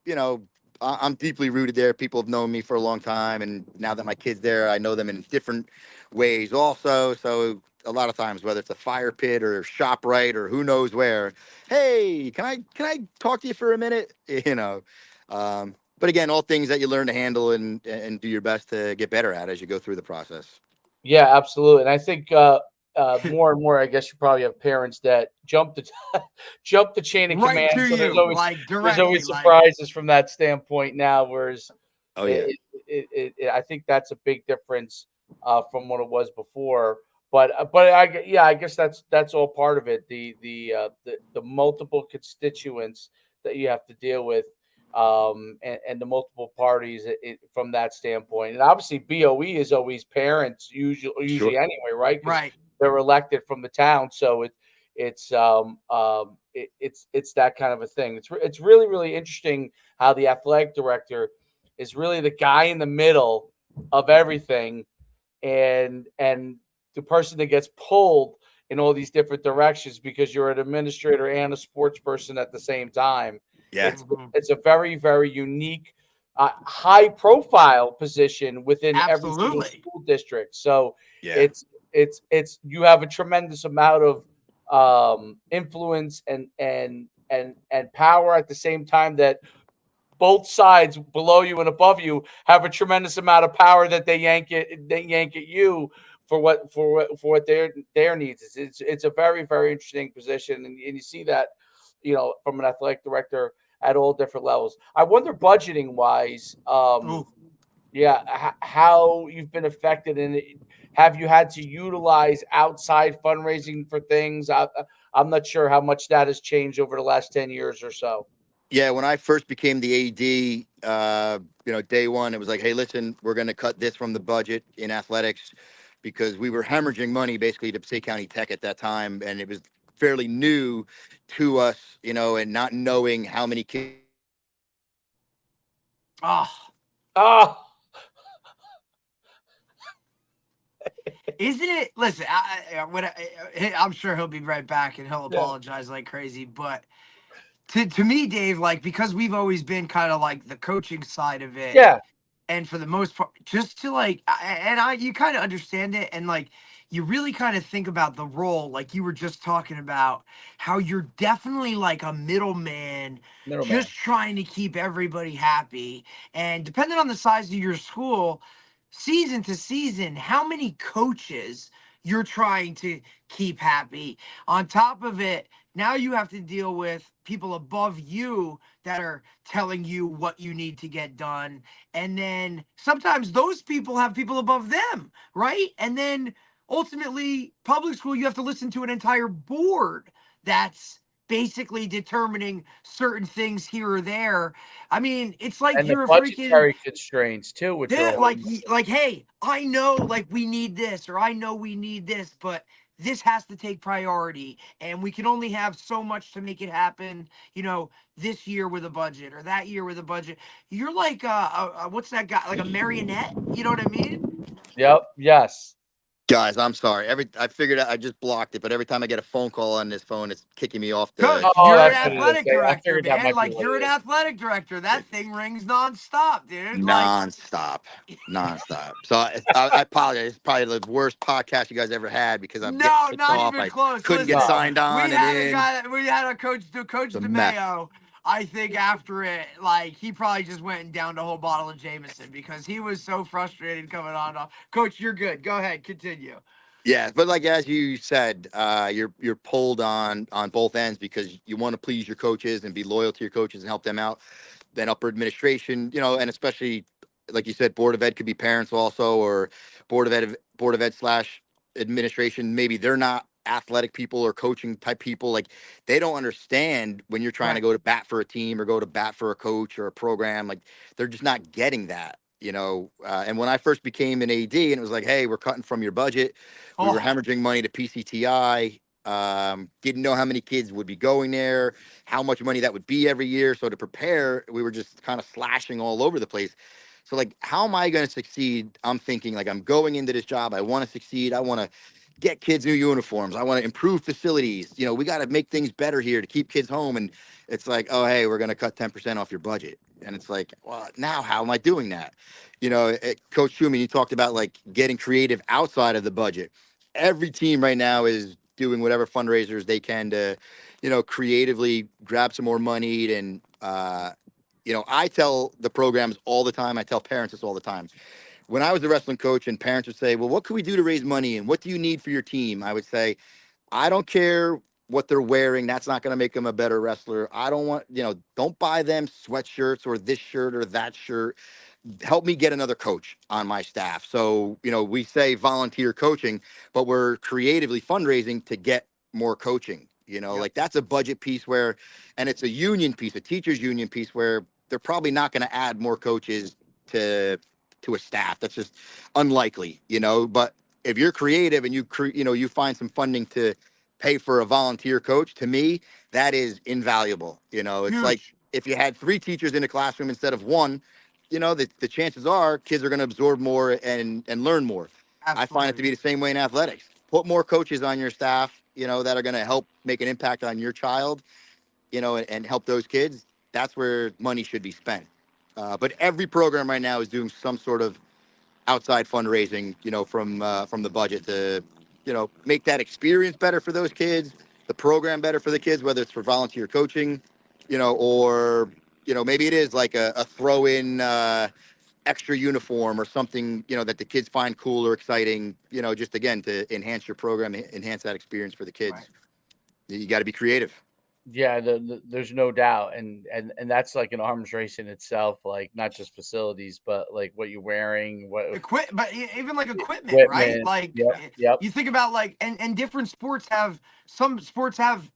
you know, I'm deeply rooted there. People have known me for a long time, and now that my kid's there, I know them in different ways also. So a lot of times, whether it's a fire pit or ShopRite or who knows where, hey, can I talk to you for a minute? But again, all things that you learn to handle and do your best to get better at as you go through the process. Yeah, absolutely. And I think more and more, I guess you probably have parents that jump the jump the chain of Right command. to So you, like there's directly, always surprises from that standpoint now. Whereas Oh yeah, I think that's a big difference from what it was before. But I guess that's all part of it. The multiple constituents that you have to deal with, and the multiple parties from that standpoint. And obviously, BOE is always parents, sure. usually anyway, right? Because right. they're elected from the town, so it's that kind of a thing. It's really really interesting how the athletic director is really the guy in the middle of everything, and the person that gets pulled in all these different directions because you're an administrator and a sports person at the same time. Yeah, It's Mhm. it's a very very unique, high profile position within every single Absolutely. school district. So yeah. it's you have a tremendous amount of influence and power at the same time that both sides below you and above you have a tremendous amount of power that they yank at you for what their needs is. It's a very very interesting position, and you see that from an athletic director at all different levels. I wonder budgeting wise, Ooh. yeah, how you've been affected, and have you had to utilize outside fundraising for things? I'm not sure how much that has changed over the last 10 years or so. Yeah, when I first became the AD, day one, it was like, hey, listen, we're going to cut this from the budget in athletics because we were hemorrhaging money basically to Passaic County Tech at that time. And it was fairly new to us, and not knowing how many kids. Oh, Ah, isn't it? Listen, I'm sure he'll be right back and he'll yeah, apologize like crazy. But to me, Dave, like because we've always been kind of like the coaching side of it, yeah, and for the most part just to like and I you kind of understand it, and like you really kind of think about the role like you were just talking about, how you're definitely like a middleman middleman. just trying to keep everybody happy. And depending on the size of your school, season to season, how many coaches you're trying to keep happy. On top of it, now you have to deal with people above you that are telling you what you need to get done, and then sometimes those people have people above them, right? And then ultimately, public school, you have to listen to an entire board that's basically determining certain things here or there. I mean, it's like And the you're a freaking budgetary constraints too, which are a yeah, whole like, hey, I know like we need this, or I know we need this, but this has to take priority, and we can only have so much to make it happen. This year with a budget, or that year with a budget. You're like, what's that guy? Like a marionette? You know what I mean? Yep, yes. Guys, I'm sorry. I figured out I just blocked it, but every time I get a phone call on this phone, it's kicking me off the. Coach, Oh, you're an that's what it is. athletic I director, figured that man. might be Like what you're it an is. athletic director. That thing rings nonstop, dude. Like, Nonstop, nonstop. So I apologize. It's probably the worst podcast you guys ever had because I'm getting no, kicked not off. even I close. couldn't get Listen, No, signed on and in. we had a Coach It's a mess. DeMayo. I think after it, like he probably just went and downed a whole bottle of Jameson because he was so frustrated coming on. Coach, you're good. Go ahead, continue. Yeah, but like as you said, you're pulled on both ends because you want to please your coaches and be loyal to your coaches and help them out. Then upper administration, and especially like you said, board of ed could be parents also, or board of ed slash administration. Maybe they're not athletic people or coaching type people. Like they don't understand when you're trying to Right. go to bat for a team or go to bat for a coach or a program. Like they're just not getting that. And when I first became an AD, and it was like, hey, we're cutting from your budget. We were Oh, hemorrhaging money to PCTI. Didn't know how many kids would be going there, how much money that would be every year. So to prepare, we were just kind of slashing all over the place. So like, how am I going to succeed? I'm thinking like I'm going into this job. I want to succeed. I want to get kids new uniforms. I want to improve facilities. We got to make things better here to keep kids home. And it's like, oh, hey, we're going to cut 10% off your budget. And it's like, well, now how am I doing that? Coach Schuman, you talked about like getting creative outside of the budget. Every team right now is doing whatever fundraisers they can to, creatively grab some more money. And, I tell the programs all the time. I tell parents this all the time. When I was a wrestling coach and parents would say, well, what can we do to raise money? And what do you need for your team? I would say, I don't care what they're wearing. That's not going to make them a better wrestler. I don't want, don't buy them sweatshirts or this shirt or that shirt. Help me get another coach on my staff. So, we say volunteer coaching, but we're creatively fundraising to get more coaching. Like that's a budget piece and it's a union piece, a teachers union piece where they're probably not going to add more coaches to a staff. That's just unlikely, but if you're creative and you find some funding to pay for a volunteer coach, to me, that is invaluable. It's like if you had 3 teachers in a classroom instead of 1, the chances are kids are going to absorb more and learn more. Absolutely. I find it to be the same way in athletics. Put more coaches on your staff, that are going to help make an impact on your child, and help those kids. That's where money should be spent. But every program right now is doing some sort of outside fundraising, from the budget to, make that experience better for those kids, the program better for the kids, whether it's for volunteer coaching, or, maybe it is like a throw in extra uniform or something, that the kids find cool or exciting, just again, to enhance your program, enhance that experience for the kids. Right. You got to be creative. Yeah, there's no doubt, and that's like an arms race in itself. Like not just facilities, but like what you're wearing, what But even like equipment, right? Like yep. You think about like, and different sports have, some sports have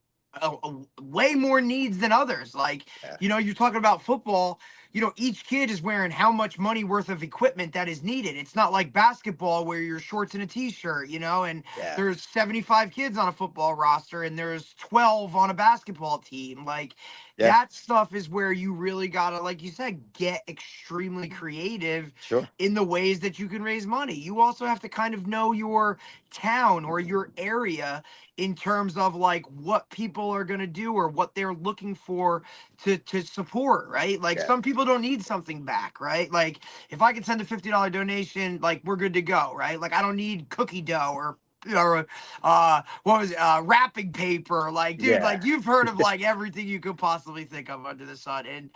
way more needs than others. Like, you're talking about football. Each kid is wearing how much money worth of equipment that is needed. It's not like basketball where you're shorts and a t-shirt, and there's 75 kids on a football roster and there's 12 on a basketball team. Like that stuff is where you really gotta, like you said, get extremely creative in the ways that you can raise money. You also have to kind of know your town or your area in terms of like what people are going to do or what they're looking for to support, right? Like some people don't need something back, right? Like if I can send a $50 donation, like we're good to go, right? Like I don't need cookie dough or wrapping paper. Like, dude, like you've heard of like everything you could possibly think of under the sun. And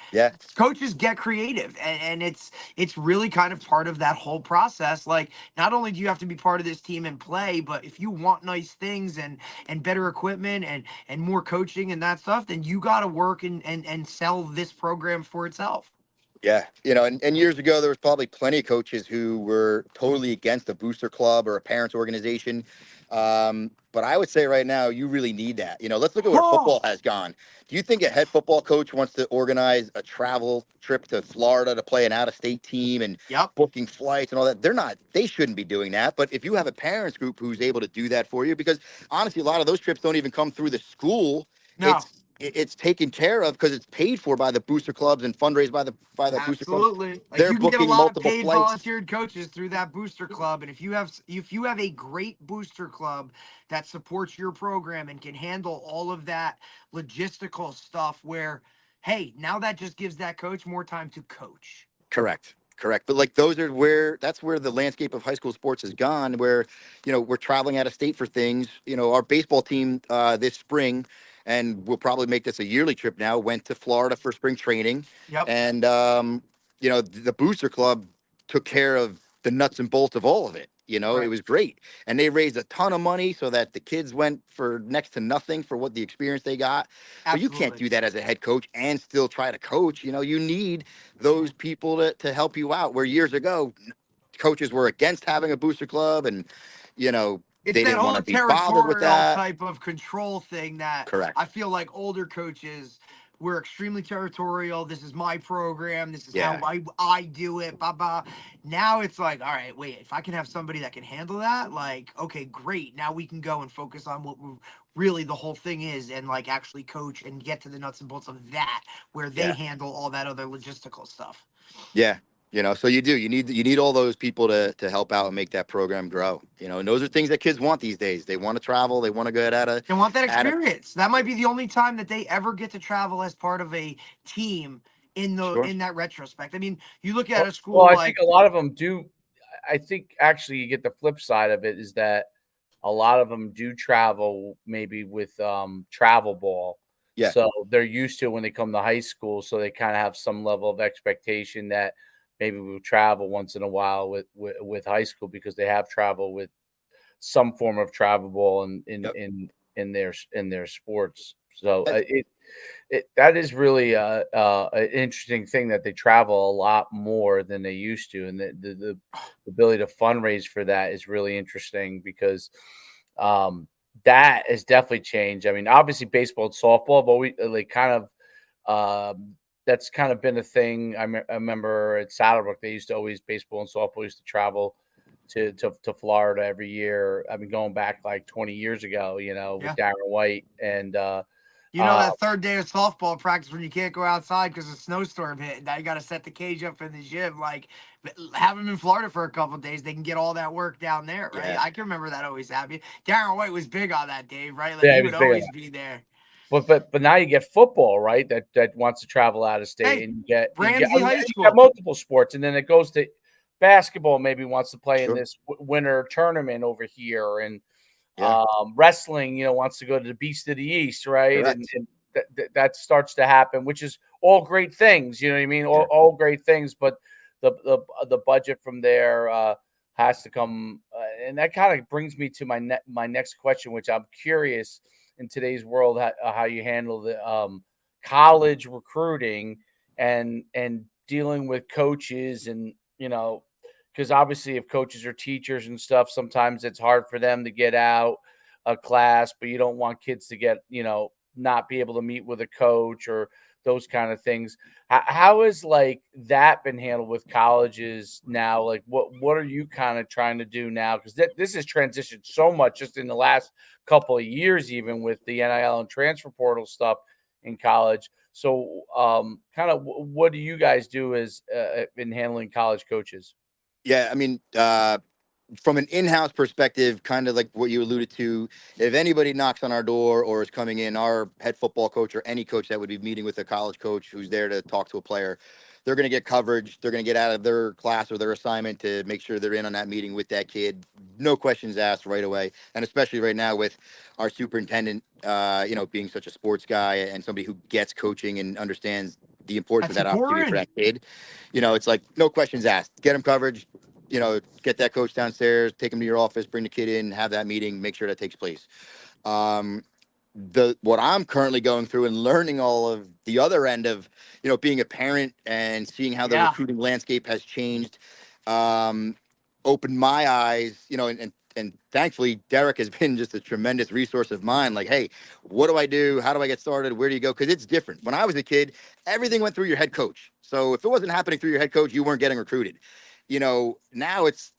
coaches get creative, and it's really kind of part of that whole process. Like, not only do you have to be part of this team and play, but if you want nice things and better equipment and more coaching and that stuff, then you got to work and sell this program for itself. Yeah. And years ago, there was probably plenty of coaches who were totally against a booster club or a parents organization. But I would say right now, you really need that. Let's look at where football has gone. Do you think a head football coach wants to organize a travel trip to Florida to play an out-of-state team and booking flights and all that? They shouldn't be doing that. But if you have a parents group who's able to do that for you, because honestly, a lot of those trips don't even come through the school. No. It's taken care of because it's paid for by the booster clubs and fundraised by the booster clubs. Absolutely. Like They're you can get a booking lot of multiple paid flights. volunteered coaches through that booster club. And if you have a great booster club that supports your program and can handle all of that logistical stuff where, hey, now that just gives that coach more time to coach. Correct. But like that's where the landscape of high school sports has gone, where, we're traveling out of state for things. Our baseball team this spring, and we'll probably make this a yearly trip now, went to Florida for spring training. And, the booster club took care of the nuts and bolts of all of it. It was great. And they raised a ton of money so that the kids went for next to nothing for what the experience they got. But you can't do that as a head coach and still try to coach. You need those people to help you out, where years ago, coaches were against having a booster club and, it's they that didn't want whole to be bothered with that type of control thing that I feel like older coaches, we're extremely territorial. This is my program. This is how I do it. Blah, blah. Now it's like, all right, wait, if I can have somebody that can handle that, like, okay, great. Now we can go and focus on what really the whole thing is and like actually coach and get to the nuts and bolts of that, where they handle all that other logistical stuff. Yeah. So you need all those people to help out and make that program grow. And those are things that kids want these days. They want to travel. They want to get They want that experience. That might be the only time that they ever get to travel as part of a team in that retrospect. I mean, you look at a school well, I think a lot of them do. I think actually you get the flip side of it is that a lot of them do travel maybe with travel ball. Yeah. So they're used to it when they come to high school. So they kind of have some level of expectation that maybe we'll travel once in a while with high school because they have travel with some form of travel ball in their sports. So that is really an interesting thing that they travel a lot more than they used to, and the ability to fundraise for that is really interesting because that has definitely changed. I mean, obviously baseball and softball have always like kind of that's kind of been a thing. I remember at Saddlebrook they used to always baseball and softball used to travel to Florida every year. I mean, going back like 20 years ago, with Darren White and that third day of softball practice when you can't go outside because a snowstorm hit. Now you got to set the cage up in the gym. Like, have them in Florida for a couple of days. They can get all that work down there, right? Yeah. I can remember that always happening. Darren White was big on that, Dave, right? Like, he would always be there. But now you get football, right? That wants to travel out of state, and you get High School. You got multiple sports, and then it goes to basketball. Maybe wants to play in this winter tournament over here, and wrestling, wants to go to the Beast of the East, right? And that starts to happen, which is all great things. You know what I mean? All great things, but the budget from there has to come, and that kind of brings me to my next question, which I'm curious in today's world how you handle the college recruiting and dealing with coaches and because obviously if coaches are teachers and stuff, sometimes it's hard for them to get out a class, but you don't want kids to get not be able to meet with a coach or those kind of things. How has like that been handled with colleges now? Like what are you kind of trying to do now? Because this has transitioned so much just in the last couple of years, even with the NIL and transfer portal stuff in college. So kind of what do you guys do as in handling college coaches? Yeah, I mean, from an in-house perspective, kind of like what you alluded to, if anybody knocks on our door or is coming in, our head football coach or any coach that would be meeting with a college coach who's there to talk to a player, they're going to get coverage. They're going to get out of their class or their assignment to make sure they're in on that meeting with that kid. No questions asked right away. And especially right now with our superintendent, being such a sports guy and somebody who gets coaching and understands the importance of that opportunity for that kid. It's like no questions asked. Get them coverage. Get that coach downstairs, take him to your office, bring the kid in, have that meeting, make sure that takes place. What I'm currently going through and learning all of the other end of, being a parent and seeing how the recruiting landscape has changed, opened my eyes, and thankfully Derek has been just a tremendous resource of mine. Like, hey, what do I do? How do I get started? Where do you go? Because it's different. When I was a kid, everything went through your head coach. So if it wasn't happening through your head coach, you weren't getting recruited. Now it's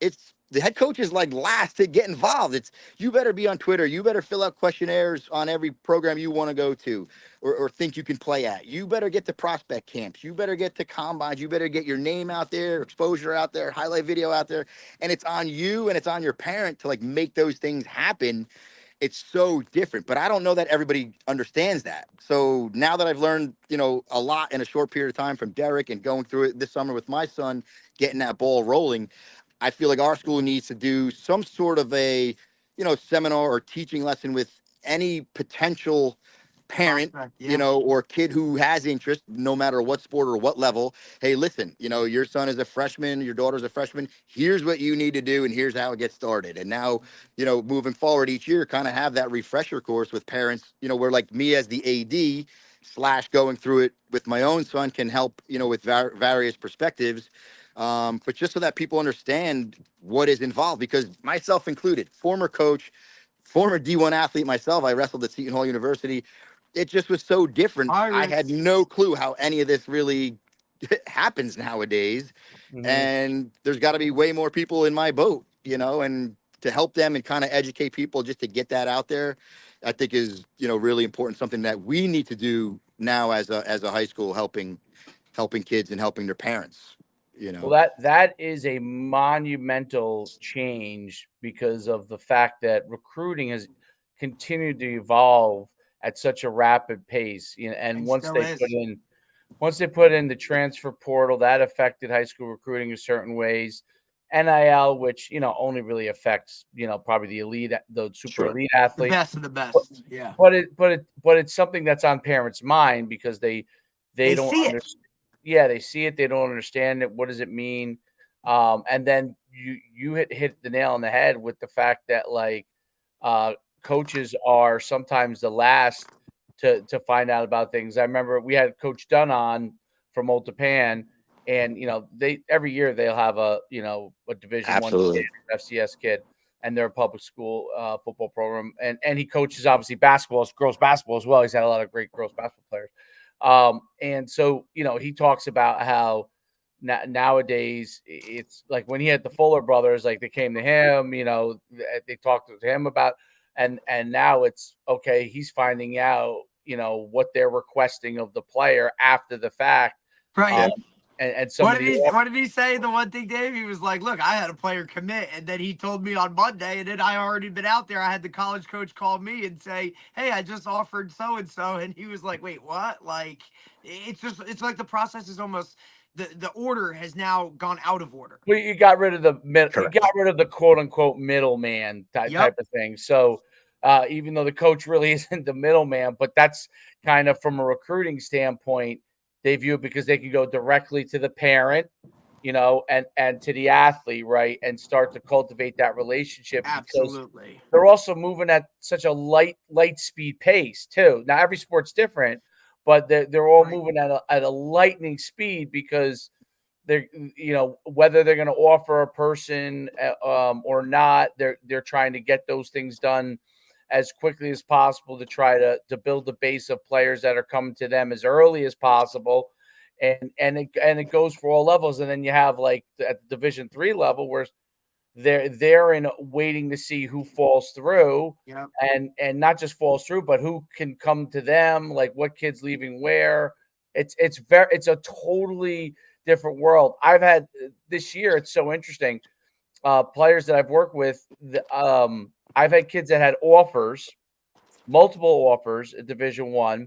the head coach is like last to get involved. It's you better be on Twitter. You better fill out questionnaires on every program you want to go to or think you can play at. You better get to prospect camps. You better get to combines. You better get your name out there, exposure out there, highlight video out there. And it's on you and it's on your parent to like make those things happen. It's so different, but I don't know that everybody understands that. So now that I've learned, a lot in a short period of time from Derek and going through it this summer with my son, getting that ball rolling, I feel like our school needs to do some sort of a, seminar or teaching lesson with any potential parent, or kid who has interest, no matter what sport or what level. Hey, listen, your son is a freshman, your daughter's a freshman. Here's what you need to do, and here's how it gets started. And now, moving forward each year, kind of have that refresher course with parents, where like me as the AD / going through it with my own son can help, with various perspectives. But just so that people understand what is involved, because myself included, former coach, former D1 athlete myself, I wrestled at Seton Hall University. It just was so different. I had no clue how any of this really happens nowadays. Mm-hmm. And there's got to be way more people in my boat, and to help them and kind of educate people just to get that out there, I think is, really important. Something that we need to do now as a high school, helping kids and helping their parents. Well, that is a monumental change because of the fact that recruiting has continued to evolve at such a rapid pace. And once they put in the transfer portal, that affected high school recruiting in certain ways. NIL, which only really affects probably the super elite athlete, the best of the best. Yeah, but it's something that's on parents' mind because they don't understand. Yeah, they see it, they don't understand it. What does it mean? And then you hit the nail on the head with the fact that coaches are sometimes the last to find out about things. I remember we had Coach Dunn on from Old Japan, and they every year they'll have a Division I kid, FCS kid, and they're a public school football program, and he coaches obviously basketball, girls basketball as well. He's had a lot of great girls basketball players. And so, he talks about how nowadays it's like when he had the Fuller brothers, like they came to him, they talked to him about, and now it's okay. He's finding out, what they're requesting of the player after the fact. Right. And what did he say? The one thing, Dave, he was like, look, I had a player commit, and then he told me on Monday, and then I already been out there. I had the college coach call me and say, hey, I just offered so-and-so. And he was like, wait, what? Like, it's like the process is almost the order has now gone out of order. Well, you got rid of the quote unquote middleman type of thing. So even though the coach really isn't the middleman, but that's kind of from a recruiting standpoint, they view it because they can go directly to the parent, and to the athlete, right, and start to cultivate that relationship. Absolutely. They're also moving at such a light speed pace too. Now every sport's different, but they're all moving at a lightning speed because they're whether they're going to offer a person or not, they're trying to get those things done as quickly as possible to try to build a base of players that are coming to them as early as possible. And it goes for all levels. And then you have like at the Division III level where they're in waiting to see who falls through, and not just falls through, but who can come to them, like what kid's leaving where. It's a totally different world. I've had this year, it's so interesting. Players that I've worked with, I've had kids that had multiple offers at Division I,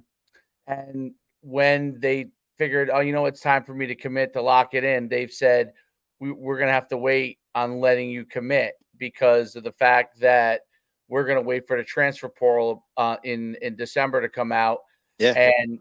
and when they figured, it's time for me to commit to lock it in, they've said we're going to have to wait on letting you commit because of the fact that we're going to wait for the transfer portal in December to come out, and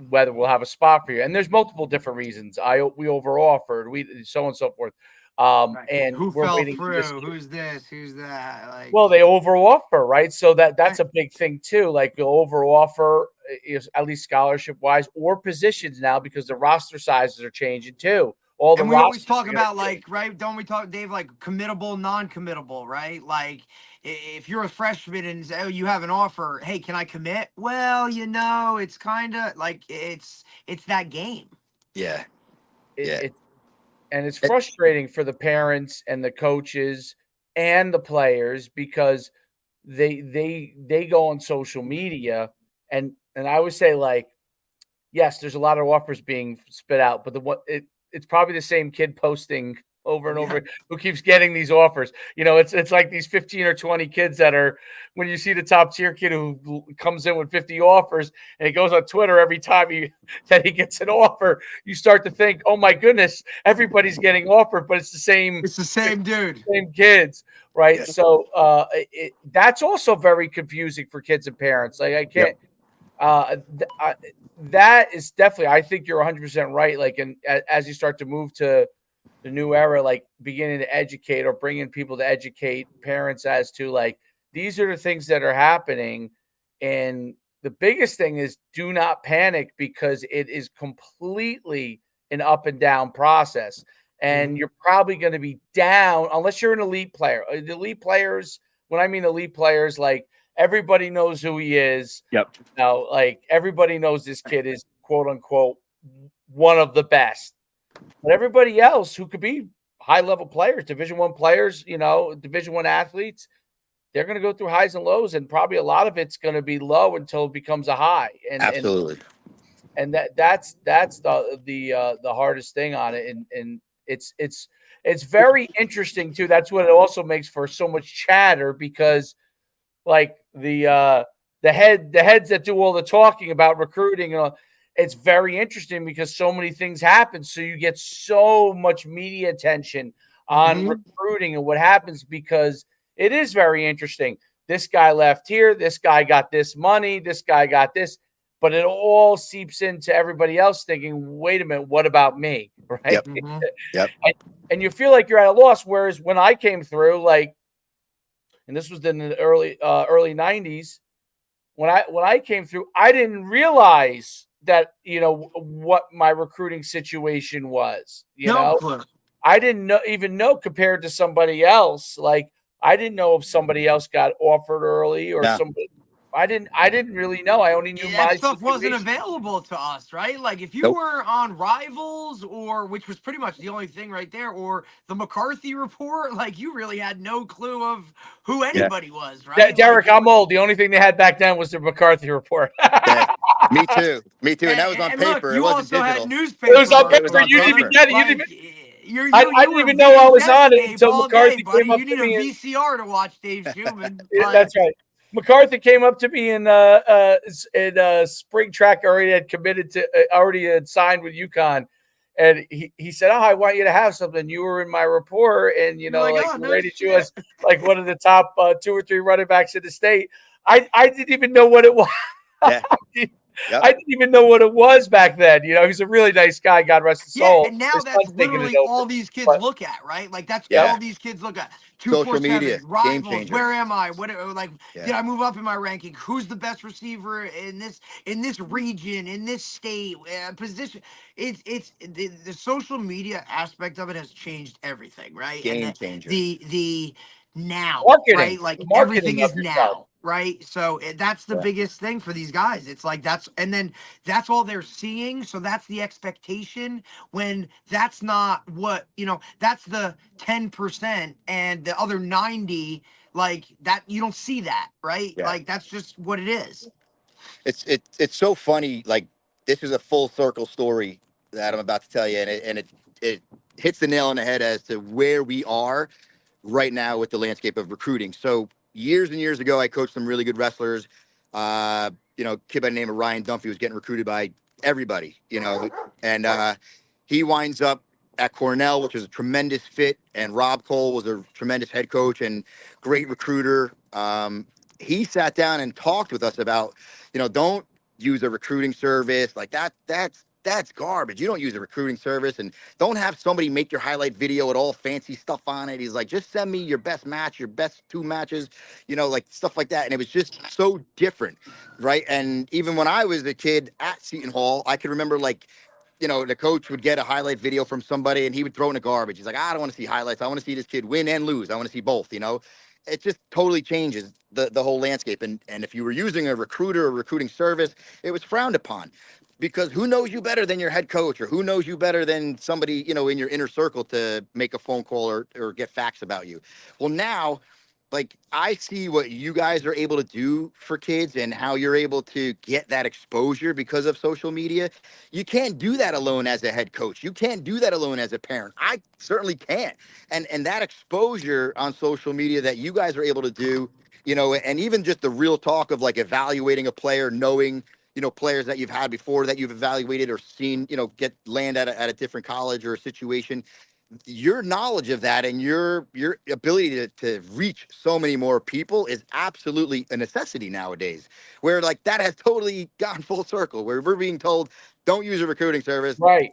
whether we'll have a spot for you. And there's multiple different reasons. We over offered, so on and so forth. And who fell through? Who's this? Who's that? Well, they over offer, right? So that's a big thing too. Like the over offer is at least scholarship wise or positions now because the roster sizes are changing too. And we always talk about right? Don't we talk, Dave, like committable, non-committable, right? Like if you're a freshman and say, oh, you have an offer, hey, can I commit? Well, it's kind of like it's that game. Yeah. And it's frustrating for the parents and the coaches and the players because they go on social media and I would say yes, there's a lot of offers being spit out, but it's probably the same kid posting over and over who keeps getting these offers. It's like these 15 or 20 kids that are, when you see the top tier kid who comes in with 50 offers and he goes on Twitter every time that he gets an offer, you start to think, oh my goodness, everybody's getting offered, but it's the same dude, same kids, right? So that's also very confusing for kids and parents. Like I can't, that is definitely, I think you're 100% right. Like, and as you start to move to the new era, like beginning to educate or bringing people to educate parents as to like, these are the things that are happening. And the biggest thing is do not panic because it is completely an up and down process. And you're probably going to be down unless you're an elite player. The elite players, when I mean elite players, like everybody knows who he is. Yep. Now, like everybody knows this kid is quote unquote one of the best. But everybody else who could be high level players, Division I players, Division I athletes, they're going to go through highs and lows, and probably a lot of it's going to be low until it becomes a high. And absolutely. And that's the hardest thing on it. And It's very interesting too. That's what it also makes for so much chatter, because like the heads that do all the talking about recruiting and all, it's very interesting because so many things happen. So you get so much media attention on recruiting and what happens, because it is very interesting. This guy left here. This guy got this money. This guy got this. But it all seeps into everybody else thinking, wait a minute, what about me? Right. Yep. Yep. And you feel like you're at a loss. Whereas when I came through, like, and this was in the early 90s, when I came through, I didn't realize that, what my recruiting situation was. No clue. I didn't even know compared to somebody else. Like, I didn't know if somebody else got offered early or somebody. I didn't really know. I only knew my stuff wasn't situation. available to us, right? Like if you Nope. were on Rivals, or which was pretty much the only thing right there, or the McCarthy Report, like you really had no clue of who anybody was, right? Derek, like, I'm old. The only thing they had back then was the McCarthy Report. Yeah. Me too. And that was on paper. Look, it wasn't also digital. had newspaper. It was on It was paper. on You didn't even paper. get it. You Like, didn't even. you I didn't were even know I was on it VHS until all McCarthy day, buddy. came up You to need a me. VCR to watch Dave Schuman. Yeah, that's right. McCarthy came up to me in spring track. Already had committed to, already had signed with UConn, and he said, "Oh, I want you to have something. You were in my report, and You're like, oh, no rated you shit. as like one of the top 2 or 3 running backs in the state." I didn't even know what it was. Yeah. Yep. I didn't even know what it was back then. He's a really nice guy. God rest his soul. Yeah, and now His that's son's taking it literally over. all these kids But- look at, right? Like that's Yeah. all these kids look at. Social media, 247, game Rivals, changer. where am I? What Yeah. did I move up in my ranking? Who's the best receiver in this region, in this state, position? It's the social media aspect of it has changed everything, right? Game And changer. the now, Marketing. right? Like The marketing everything of is yourself. now, right? So that's the Yeah. biggest thing for these guys. It's like and then that's all they're seeing. So that's the expectation, when that's not what, that's the 10%, and the other 90, like that, you don't see that, right? Yeah. Like that's just what it is. It's so funny. Like, this is a full circle story that I'm about to tell you, and it hits the nail on the head as to where we are right now with the landscape of recruiting. So years and years ago, I coached some really good wrestlers. Kid by the name of Ryan Dunphy was getting recruited by everybody, and he winds up at Cornell, which is a tremendous fit. And Rob Cole was a tremendous head coach and great recruiter. He sat down and talked with us about, don't use a recruiting service like that. That's garbage. You don't use a recruiting service, and don't have somebody make your highlight video with all fancy stuff on it. He's like, just send me your best match, your best 2 matches, like stuff like that. And it was just so different, right? And even when I was a kid at Seton Hall, I could remember, like, the coach would get a highlight video from somebody and he would throw in the garbage. He's like, I don't want to see highlights. I want to see this kid win and lose. I want to see both, It just totally changes the whole landscape. And if you were using a recruiter or recruiting service, it was frowned upon, because who knows you better than your head coach, or who knows you better than somebody, in your inner circle to make a phone call or get facts about you. Well, now, like, I see what you guys are able to do for kids and how you're able to get that exposure because of social media. You can't do that alone as a head coach. You can't do that alone as a parent. I certainly can't. And that exposure on social media that you guys are able to do, and even just the real talk of, like, evaluating a player, knowing, players that you've had before that you've evaluated or seen, get land at a different college or a situation. Your knowledge of that and your ability to reach so many more people is absolutely a necessity nowadays, where, like, that has totally gone full circle, where we're being told, don't use a recruiting service. Right.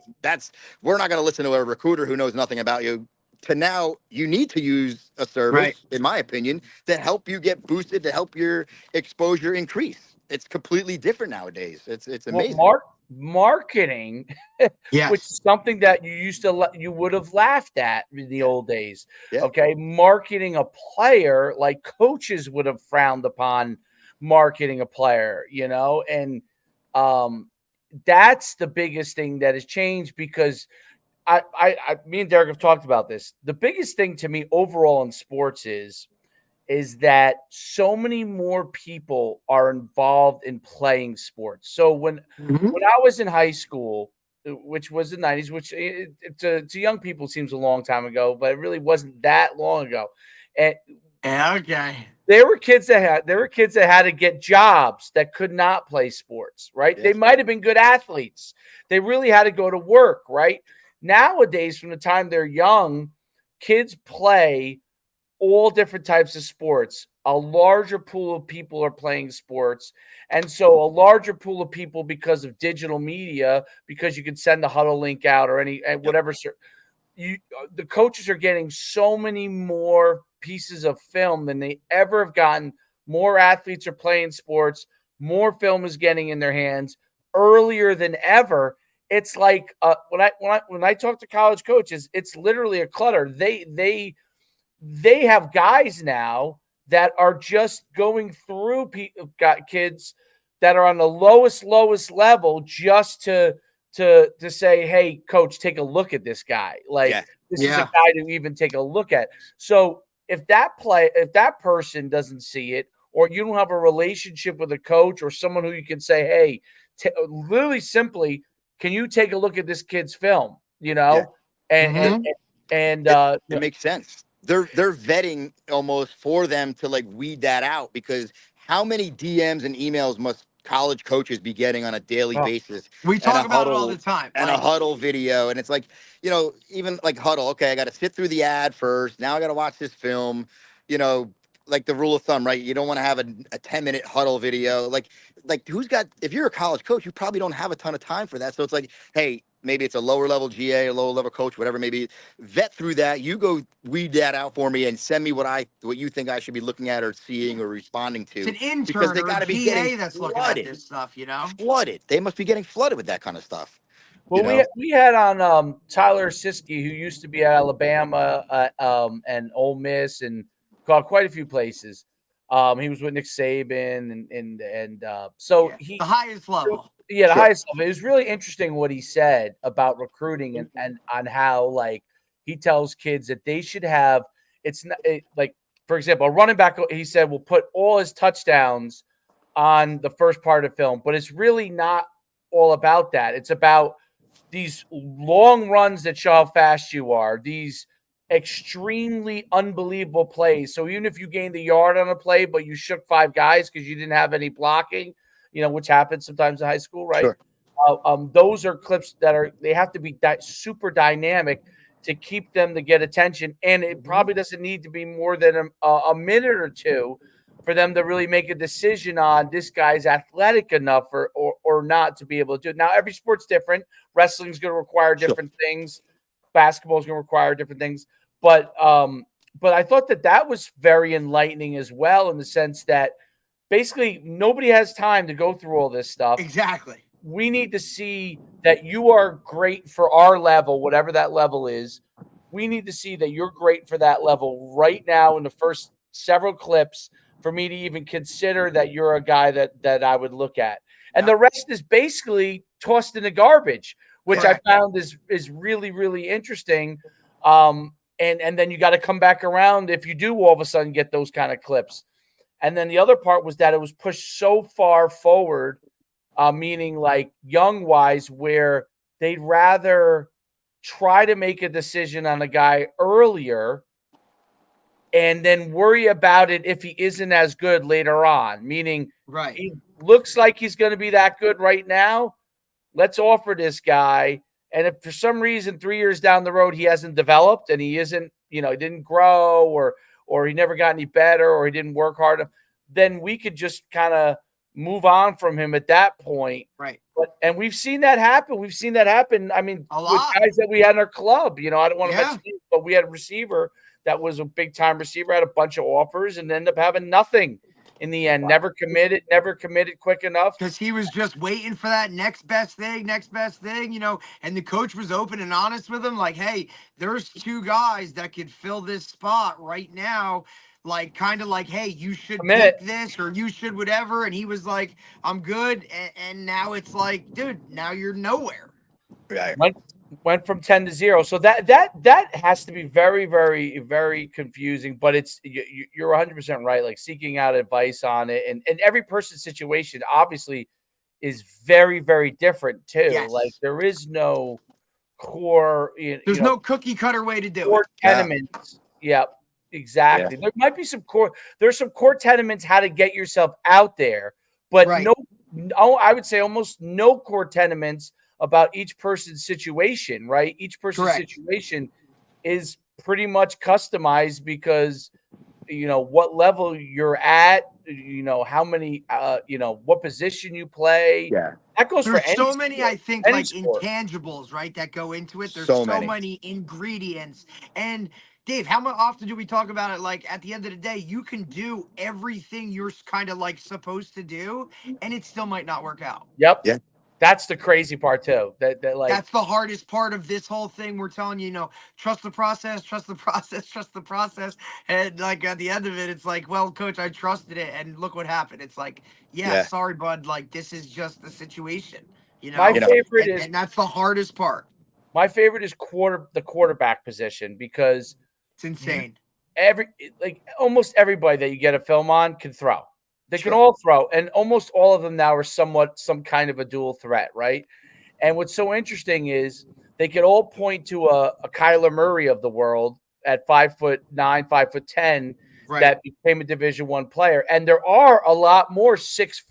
We're not going to listen to a recruiter who knows nothing about you, to now you need to use a service, Right. in my opinion, to help you get boosted, to help your exposure increase. It's completely different nowadays. It's amazing. Well, marketing, Yes. which is something that you would have laughed at in the old days. Yeah. Okay, marketing a player, like coaches would have frowned upon marketing a player, and that's the biggest thing that has changed, because me and Derek have talked about this. The biggest thing to me overall in sports is that so many more people are involved in playing sports. So when I was in high school, which was the 90s, which to young people seems a long time ago, but it really wasn't that long ago. And okay. There were kids that had to get jobs that could not play sports, right? Yes. They might have been good athletes. They really had to go to work, right? Nowadays, from the time they're young, kids play all different types of sports. A larger pool of people are playing sports. And so a larger pool of people, because of digital media, because you can send the huddle link out or whatever. The coaches are getting so many more pieces of film than they ever have gotten. More athletes are playing sports. More film is getting in their hands earlier than ever. It's like when I talk to college coaches, it's literally a clutter. They have guys now that are just going through got kids that are on the lowest level just to say, hey, coach, take a look at this guy. This is a guy to even take a look at. So if that person doesn't see it, or you don't have a relationship with a coach or someone who you can say, hey, really simply, can you take a look at this kid's film? And it makes sense. They're vetting almost for them to like weed that out, because how many DMs and emails must college coaches be getting on a daily basis? We talk about it all the time. And a huddle video. And it's like, even like huddle, okay, I got to sit through the ad first. Now I got to watch this film, like the rule of thumb, right? You don't want to have a 10-minute huddle video. Like if you're a college coach, you probably don't have a ton of time for that. So it's like, hey, maybe it's a lower level GA, a lower level coach, whatever, maybe vet through that. You go weed that out for me and send me what you think I should be looking at or seeing or responding to. It's an intern because they got to be getting that's flooded, looking at this stuff, flooded. They must be getting flooded with that kind of stuff. Well, we had on Tyler Siskey, who used to be at Alabama and Ole Miss and called quite a few places. He was with Nick Saban and so he the highest level. Yeah, the highest level. It was really interesting what he said about recruiting and on how like he tells kids that they should have. It's not like, for example, a running back. He said will put all his touchdowns on the first part of the film, but it's really not all about that. It's about these long runs that show how fast you are. These extremely unbelievable plays. So even if you gained a yard on a play, but you shook 5 guys because you didn't have any blocking, which happens sometimes in high school, right? Sure. Those are clips they have to be super dynamic to keep them to get attention. And it probably doesn't need to be more than a minute or two for them to really make a decision on this guy's athletic enough or not to be able to do it. Now, every sport's different. Wrestling's going to require different things. Basketball is going to require different things. But I thought that was very enlightening as well, in the sense that basically nobody has time to go through all this stuff. Exactly. We need to see that you are great for our level, whatever that level is. We need to see that you're great for that level right now in the first several clips for me to even consider that you're a guy that I would look at. And the rest is basically tossed in the garbage, which I found is really, really interesting. And then you got to come back around if you do all of a sudden get those kind of clips. And then the other part was that it was pushed so far forward, meaning like young wise, where they'd rather try to make a decision on a guy earlier and then worry about it if he isn't as good later on, meaning he looks like he's going to be that good right now. Let's offer this guy. And if for some reason 3 years down the road he hasn't developed and he isn't, he didn't grow or he never got any better or he didn't work hard, then we could just kind of move on from him at that point. Right. And we've seen that happen. I mean, with guys that we had in our club, I don't want to mention it, but we had a receiver that was a big time receiver, had a bunch of offers and ended up having nothing in the end. Never committed quick enough. Because he was just waiting for that next best thing, and the coach was open and honest with him. Like, hey, there's 2 guys that could fill this spot right now. Like, kind of like, hey, you should pick this or you should whatever. And he was like, I'm good. And now it's like, dude, now you're nowhere. Right. Went from 10 to 0. So that has to be very, very, very confusing. But you're 100% right. Like seeking out advice on it, and every person's situation obviously is very, very different too. Yes. Like there is no core, There's no cookie cutter way to do core it. tenements. Yep, exactly. There might be some core. There's some core tenements how to get yourself out there, but I would say almost no core tenements about each person's situation. Right, each person's situation is pretty much customized because what level you're at, how many, what position you play. Yeah. That goes for any so many, sport, I think, any like sport. intangibles, right, that go into it. There's So so many. many ingredients. And Dave, how often do we talk about it? Like at the end of the day, you can do everything you're kind of like supposed to do, and it still might not work out. Yep. Yeah. That's the crazy part too. That like that's the hardest part of this whole thing. We're telling you, trust the process, trust the process, trust the process. And like at the end of it, it's like, well, coach, I trusted it, and look what happened. It's like, sorry, bud. Like this is just the situation. My favorite is, and that's the hardest part. My favorite is the quarterback position because it's insane. Almost everybody that you get a film on can throw. They can all throw, and almost all of them now are somewhat some kind of a dual threat, right? And what's so interesting is they could all point to a Kyler Murray of the world at 5'9", 5'10", that became a Division I player. And there are a lot more 6',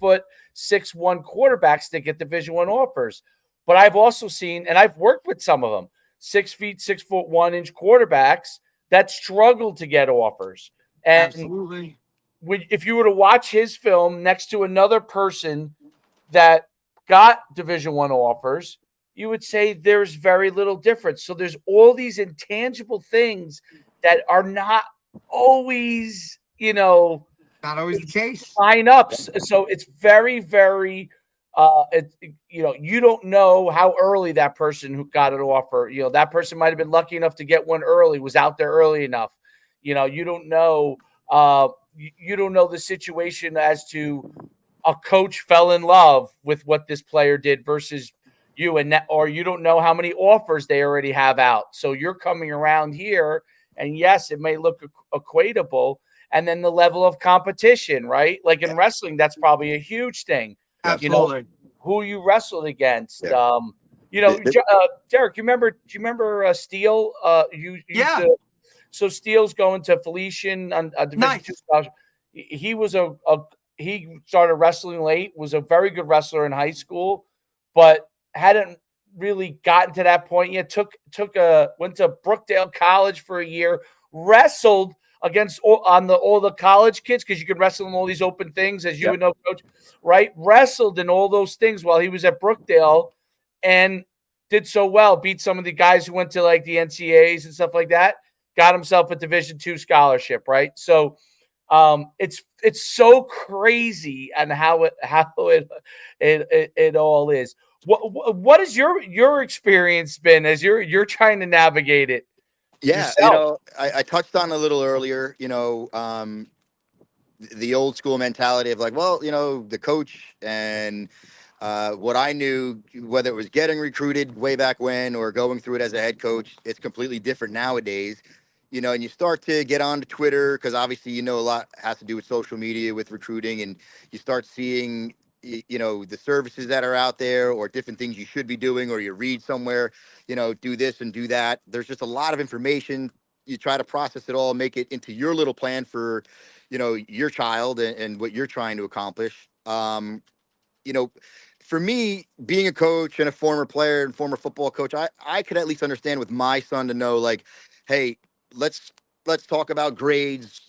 6'1" quarterbacks that get Division I offers. But I've also seen, and I've worked with some of them, 6 feet, 6'1" quarterbacks that struggle to get offers. And absolutely, if you were to watch his film next to another person that got Division I offers, you would say there's very little difference. So there's all these intangible things that are not always, not always the case. Sign-ups. So it's very, very, you don't know how early that person who got an offer, that person might have been lucky enough to get one early, was out there early enough. You don't know, you don't know the situation as to a coach fell in love with what this player did versus you, or you don't know how many offers they already have out. So you're coming around here, and yes, it may look equatable. And then the level of competition, right? Like in wrestling, that's probably a huge thing. Absolutely. Who you wrestled against. Derek, do you remember Steele? So Steele's going to Felician on Division II scholarship. He was he started wrestling late, was a very good wrestler in high school, but hadn't really gotten to that point yet. Went to Brookdale College for a year, wrestled against all the college kids, because you could wrestle in all these open things, as you would know, coach, right? Wrestled in all those things while he was at Brookdale and did so well, beat some of the guys who went to like the NCAAs and stuff like that, got himself a Division II scholarship, right? So it's so crazy and how it all is. What has your experience been as you're trying to navigate it? Yeah, yourself? I touched on a little earlier, the old school mentality of like, well, the coach and what I knew, whether it was getting recruited way back when or going through it as a head coach, it's completely different nowadays. And you start to get onto Twitter because obviously, a lot has to do with social media with recruiting, and you start seeing, the services that are out there or different things you should be doing, or you read somewhere, do this and do that. There's just a lot of information. You try to process it all, make it into your little plan for, your child and what you're trying to accomplish. For me, being a coach and a former player and former football coach, I could at least understand with my son to know, like, hey, let's talk about grades,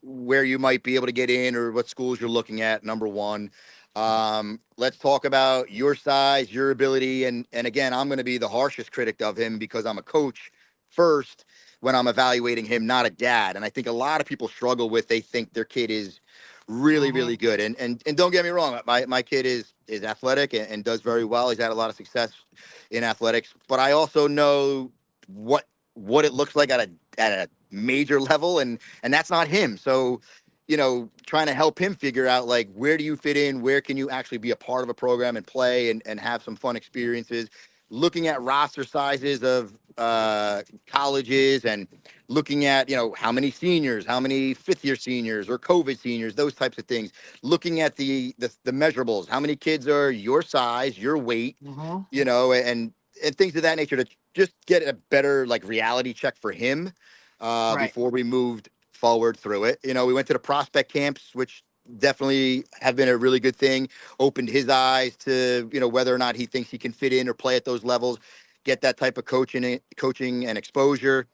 where you might be able to get in or what schools you're looking at, number one. Let's talk about your size, your ability. And again, I'm going to be the harshest critic of him because I'm a coach first when I'm evaluating him, not a dad. And I think a lot of people struggle with, they think their kid is really, really good. And don't get me wrong, my kid is athletic and does very well. He's had a lot of success in athletics, but I also know what it looks like at a major level, and that's not him. So, trying to help him figure out, like, where do you fit in? Where can you actually be a part of a program and play and have some fun experiences? Looking at roster sizes of colleges and looking at, how many seniors, how many fifth-year seniors or COVID seniors, those types of things. Looking at the measurables, how many kids are your size, your weight, Mm-hmm. And things of that nature to just get a better like reality check for him Right. before we moved forward through it. We went to the prospect camps, which definitely have been a really good thing. Opened his eyes to, whether or not he thinks he can fit in or play at those levels, get that type of coaching and exposure.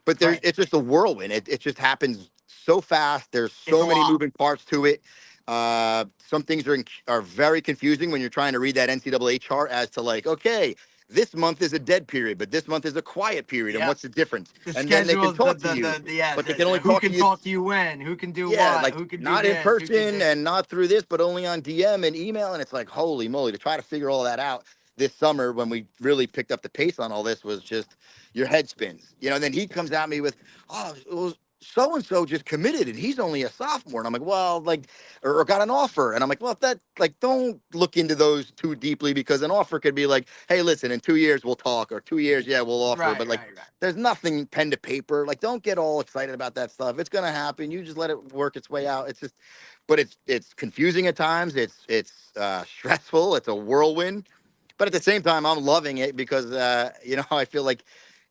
But Right. it's just a whirlwind. It just happens so fast. There's It's so a many lot. moving parts to it. Some things are very confusing when you're trying to read that NCAA chart as to like, okay, this month is a dead period, but this month is a quiet period, and Yeah. what's the difference? The And then they can schedules, talk to you, but they can only who talk to can you. talk to you when, who can do Yeah, what, like who can do not in this, who can person do. and not through this, but only on DM and email. And it's like, holy moly, to try to figure all that out this summer when we really picked up the pace on all this was just your head spins, and then he comes at me with, oh, it was so and so just committed and he's only a sophomore. And I'm like, well, like, or got an offer. And I'm like, well, that, like, don't look into those too deeply, because an offer could be like, hey, listen, in 2 years we'll talk, or 2 years, yeah, we'll offer. Right, But like, right, right. there's nothing pen to paper. Like, don't get all excited about that stuff. It's gonna happen. You just let it work its way out. It's just, but it's confusing at times. It's stressful. It's a whirlwind. But at the same time, I'm loving it because I feel like,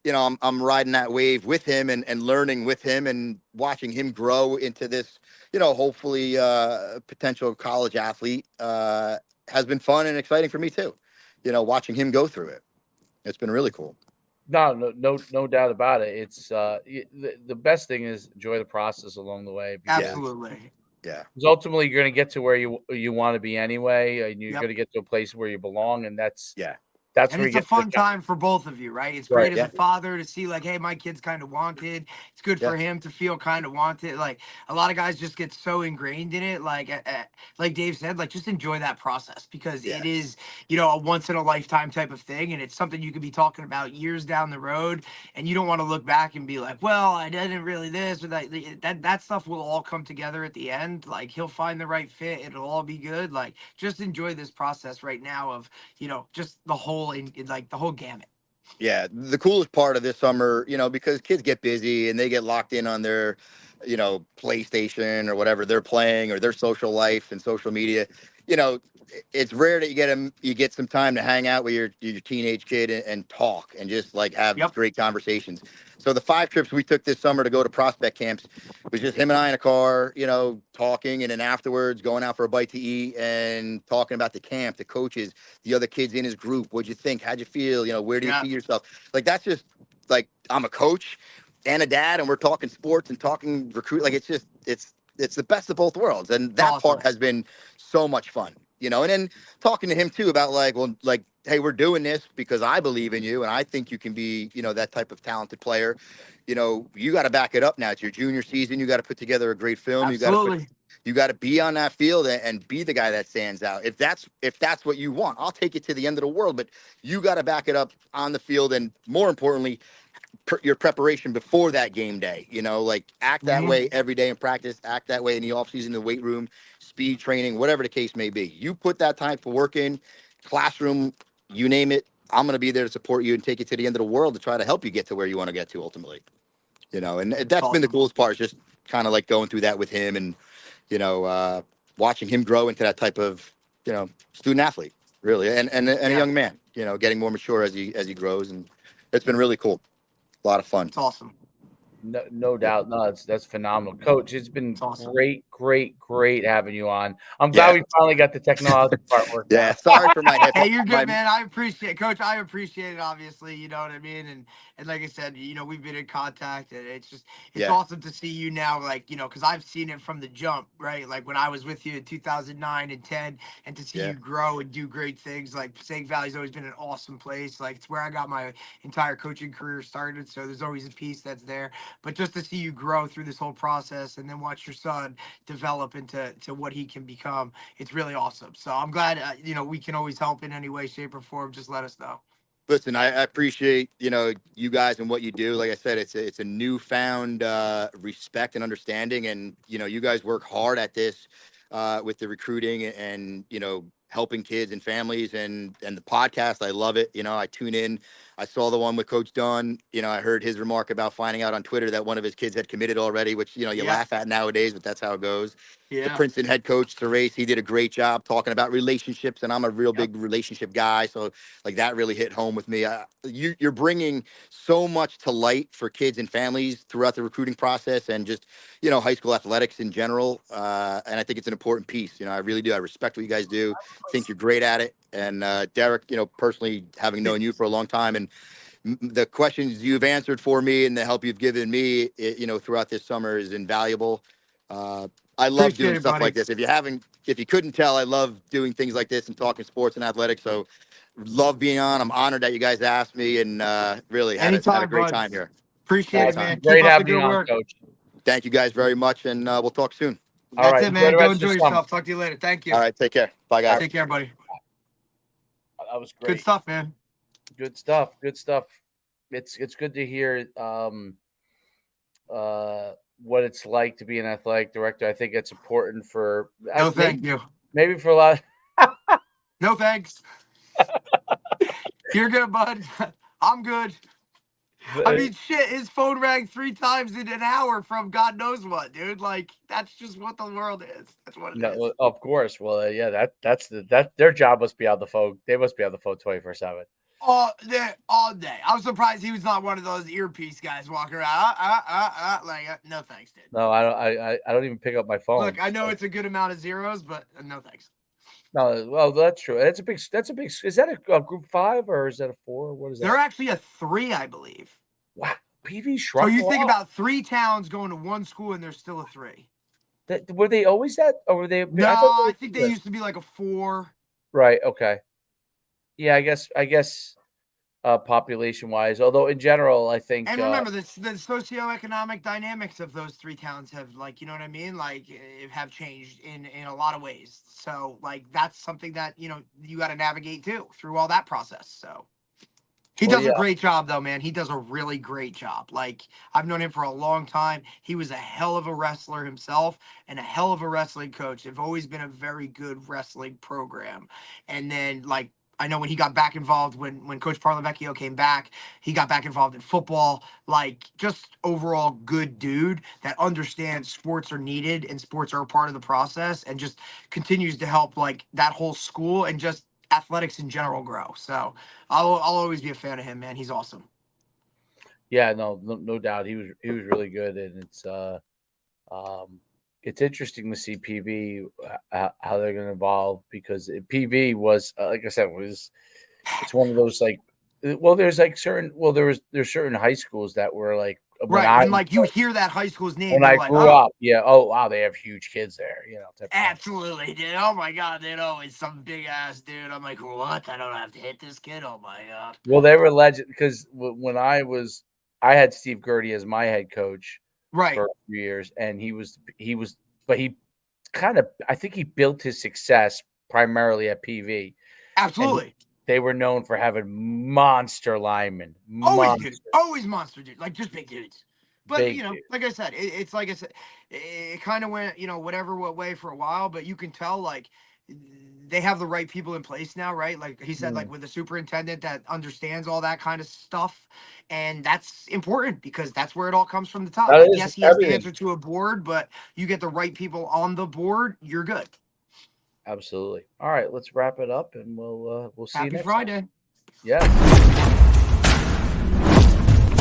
I'm riding that wave with him and learning with him and watching him grow into this, hopefully potential college athlete has been fun and exciting for me too. Watching him go through it. It's been really cool. No doubt about it. It's the best thing is enjoy the process along the way, because Absolutely. Yeah. ultimately you're going to get to where you want to be anyway, and you're Yep. going to get to a place where you belong, and that's Yeah. And where it's you a get to fun time for both of you, right? It's Right, great as yeah. a father to see, like, hey, my kid's kind of wanted. It's good Yeah. for him to feel kind of wanted. Like, a lot of guys just get so ingrained in it. Like Dave said, like, just enjoy that process, because Yeah. it is, a once in a lifetime type of thing. And it's something you could be talking about years down the road. And you don't want to look back and be like, well, I didn't really this or that. That stuff will all come together at the end. Like, he'll find the right fit. It'll all be good. Like, just enjoy this process right now of, just the whole, in like the whole gamut. Yeah, the coolest part of this summer, because kids get busy and they get locked in on their, PlayStation or whatever they're playing, or their social life and social media. It's rare that you get some time to hang out with your teenage kid and talk and just like have Yep. great conversations. So the 5 trips we took this summer to go to prospect camps was just him and I in a car, talking, and then afterwards going out for a bite to eat and talking about the camp, the coaches, the other kids in his group. What'd you think? How'd you feel? Where do you Yeah. see yourself? Like, that's just like, I'm a coach and a dad, and we're talking sports and talking recruit. Like, it's the best of both worlds. And that Awesome. part has been so much fun, and then talking to him too about like, well, like, hey, we're doing this because I believe in you and I think you can be, that type of talented player. You got to back it up now. It's your junior season. You got to put together a great film. Absolutely. You got to be on that field and be the guy that stands out. If that's what you want, I'll take it to the end of the world. But you got to back it up on the field, and more importantly, your preparation before that game day. Like, act that Mhm. way every day in practice. Act that way in the offseason, the weight room, speed training, whatever the case may be. You put that type of work in, classroom, you name it. I'm going to be there to support you and take you to the end of the world to try to help you get to where you want to get to ultimately. And that's been the Awesome. coolest part, is just kind of like going through that with him and, watching him grow into that type of, student athlete, really, and a Yeah. young man, getting more mature as he grows. And it's been really cool. A lot of fun. It's awesome. No doubt. No, that's phenomenal, Coach. It's been It's awesome. great having you on. I'm Yeah. glad we finally got the technology part worked Yeah. out. Sorry for my Hey, you're my good, man. I appreciate it, Coach. I appreciate it, obviously. You know what I mean? And like I said, we've been in contact, and it's Yeah. awesome to see you now, like, because I've seen it from the jump, right? Like when I was with you in 2009 and 10, and to see Yeah. you grow and do great things. Like, Passaic Valley's always been an awesome place. Like, it's where I got my entire coaching career started. So there's always a piece that's there. But just to see you grow through this whole process, and then watch your son develop into what he can become, it's really awesome. So I'm glad, we can always help in any way, shape, or form. Just let us know. Listen, I appreciate, you guys and what you do. Like I said, it's a newfound respect and understanding, and you guys work hard at this with the recruiting and helping kids and families, and the podcast. I love it. I tune in I saw the one with Coach Dunn. You know, I heard his remark about finding out on Twitter that one of his kids had committed already, which, you know, you laugh at nowadays, but that's how it goes. The Princeton head coach, Therese, he did a great job talking about relationships, and I'm a real big relationship guy. So, like, that really hit home with me. You're bringing so much to light for kids and families throughout the recruiting process and just, you know, high school athletics in general. And I think it's an important piece. You know, I really do. I respect what you guys do. I think you're great at it. And Derek, you know, personally, having known you for a long time, and the questions you've answered for me and the help you've given me, you know, throughout this summer is invaluable. I love Appreciate doing it, stuff buddy. like this. If you couldn't tell, I love doing things like this and talking sports and athletics. So love being on. I'm honored that you guys asked me, and really had a Anytime, great bud. time here. Appreciate it, man. Great Keep up the having you good on, work. Coach. Thank you guys very much, and we'll talk soon. All That's right. it, Enjoy man. the Go rest of enjoy your summer. yourself. Talk to you later. Thank you. All right, take care. Bye, guys. Take care, buddy. That was great. Good stuff, man. Good stuff. Good stuff. It's good to hear what it's like to be an athletic director. I think it's important for No, thank you. maybe for a lot of No, thanks. You're good, bud. I'm good. I mean, shit, his phone rang 3 times in an hour from God knows what, dude. Like, that's just what the world is. That's what it is. no, of course. Well, yeah, that's their job must be on the phone. They must be on the phone 24/7. All day. I was surprised he was not one of those earpiece guys walking around. No thanks, dude. No, I don't even pick up my phone. Look, I know it's a good amount of zeros, but no thanks. No, well, that's true. That's a big. Is that a group 5 or is that a 4? What is that? They're actually a 3, I believe. Wow, PV shrunk. So you think about 3 towns going to one school, and there's still a 3. Were they always that, or were they? No, I think they used to be like a 4. Right. Okay. Yeah, I guess. Population wise, although in general, I think. And remember, the socioeconomic dynamics of those 3 towns have, like, you know what I mean? Like, have changed in a lot of ways. So, like, that's something that, you know, you got to navigate too through all that process. So he does a great job, though, man. He does a really great job. Like, I've known him for a long time. He was a hell of a wrestler himself and a hell of a wrestling coach. They've always been a very good wrestling program. And then, like, I know when he got back involved, when Coach Parlavecchio came back, he got back involved in football. Like, just overall good dude that understands sports are needed and sports are a part of the process, and just continues to help, like, that whole school and just athletics in general grow. So I'll always be a fan of him, man. He's awesome. Yeah, no doubt. He was really good, and it's interesting to see PV how they're going to evolve, because PV was like I said, it's one of those, like, well, there's certain high schools that were like, right, and like you hear that high school's name when I like, grew up, yeah, oh wow, they have huge kids there, you know. Absolutely, dude. Oh my god, dude, always some big ass dude. I'm like, what? I don't have to hit this kid. Oh my god. Well, they were legend, because when I had Steve Gertie as my head coach, right, for a few years, and but he kind of, I think he built his success primarily at PV. Absolutely. They were known for having monster linemen. Always monster dude, like just big dudes. But big you know, dude. like I said, it's like I said, it kind of went, you know, what way for a while, but you can tell, like, they have the right people in place now, right? Like he said, like with the superintendent that understands all that kind of stuff. And that's important, because that's where it all comes from the top. Like, yes, he has to answer to a board, but you get the right people on the board, you're good. Absolutely. All right, let's wrap it up, and we'll see you next Friday. time. Yeah.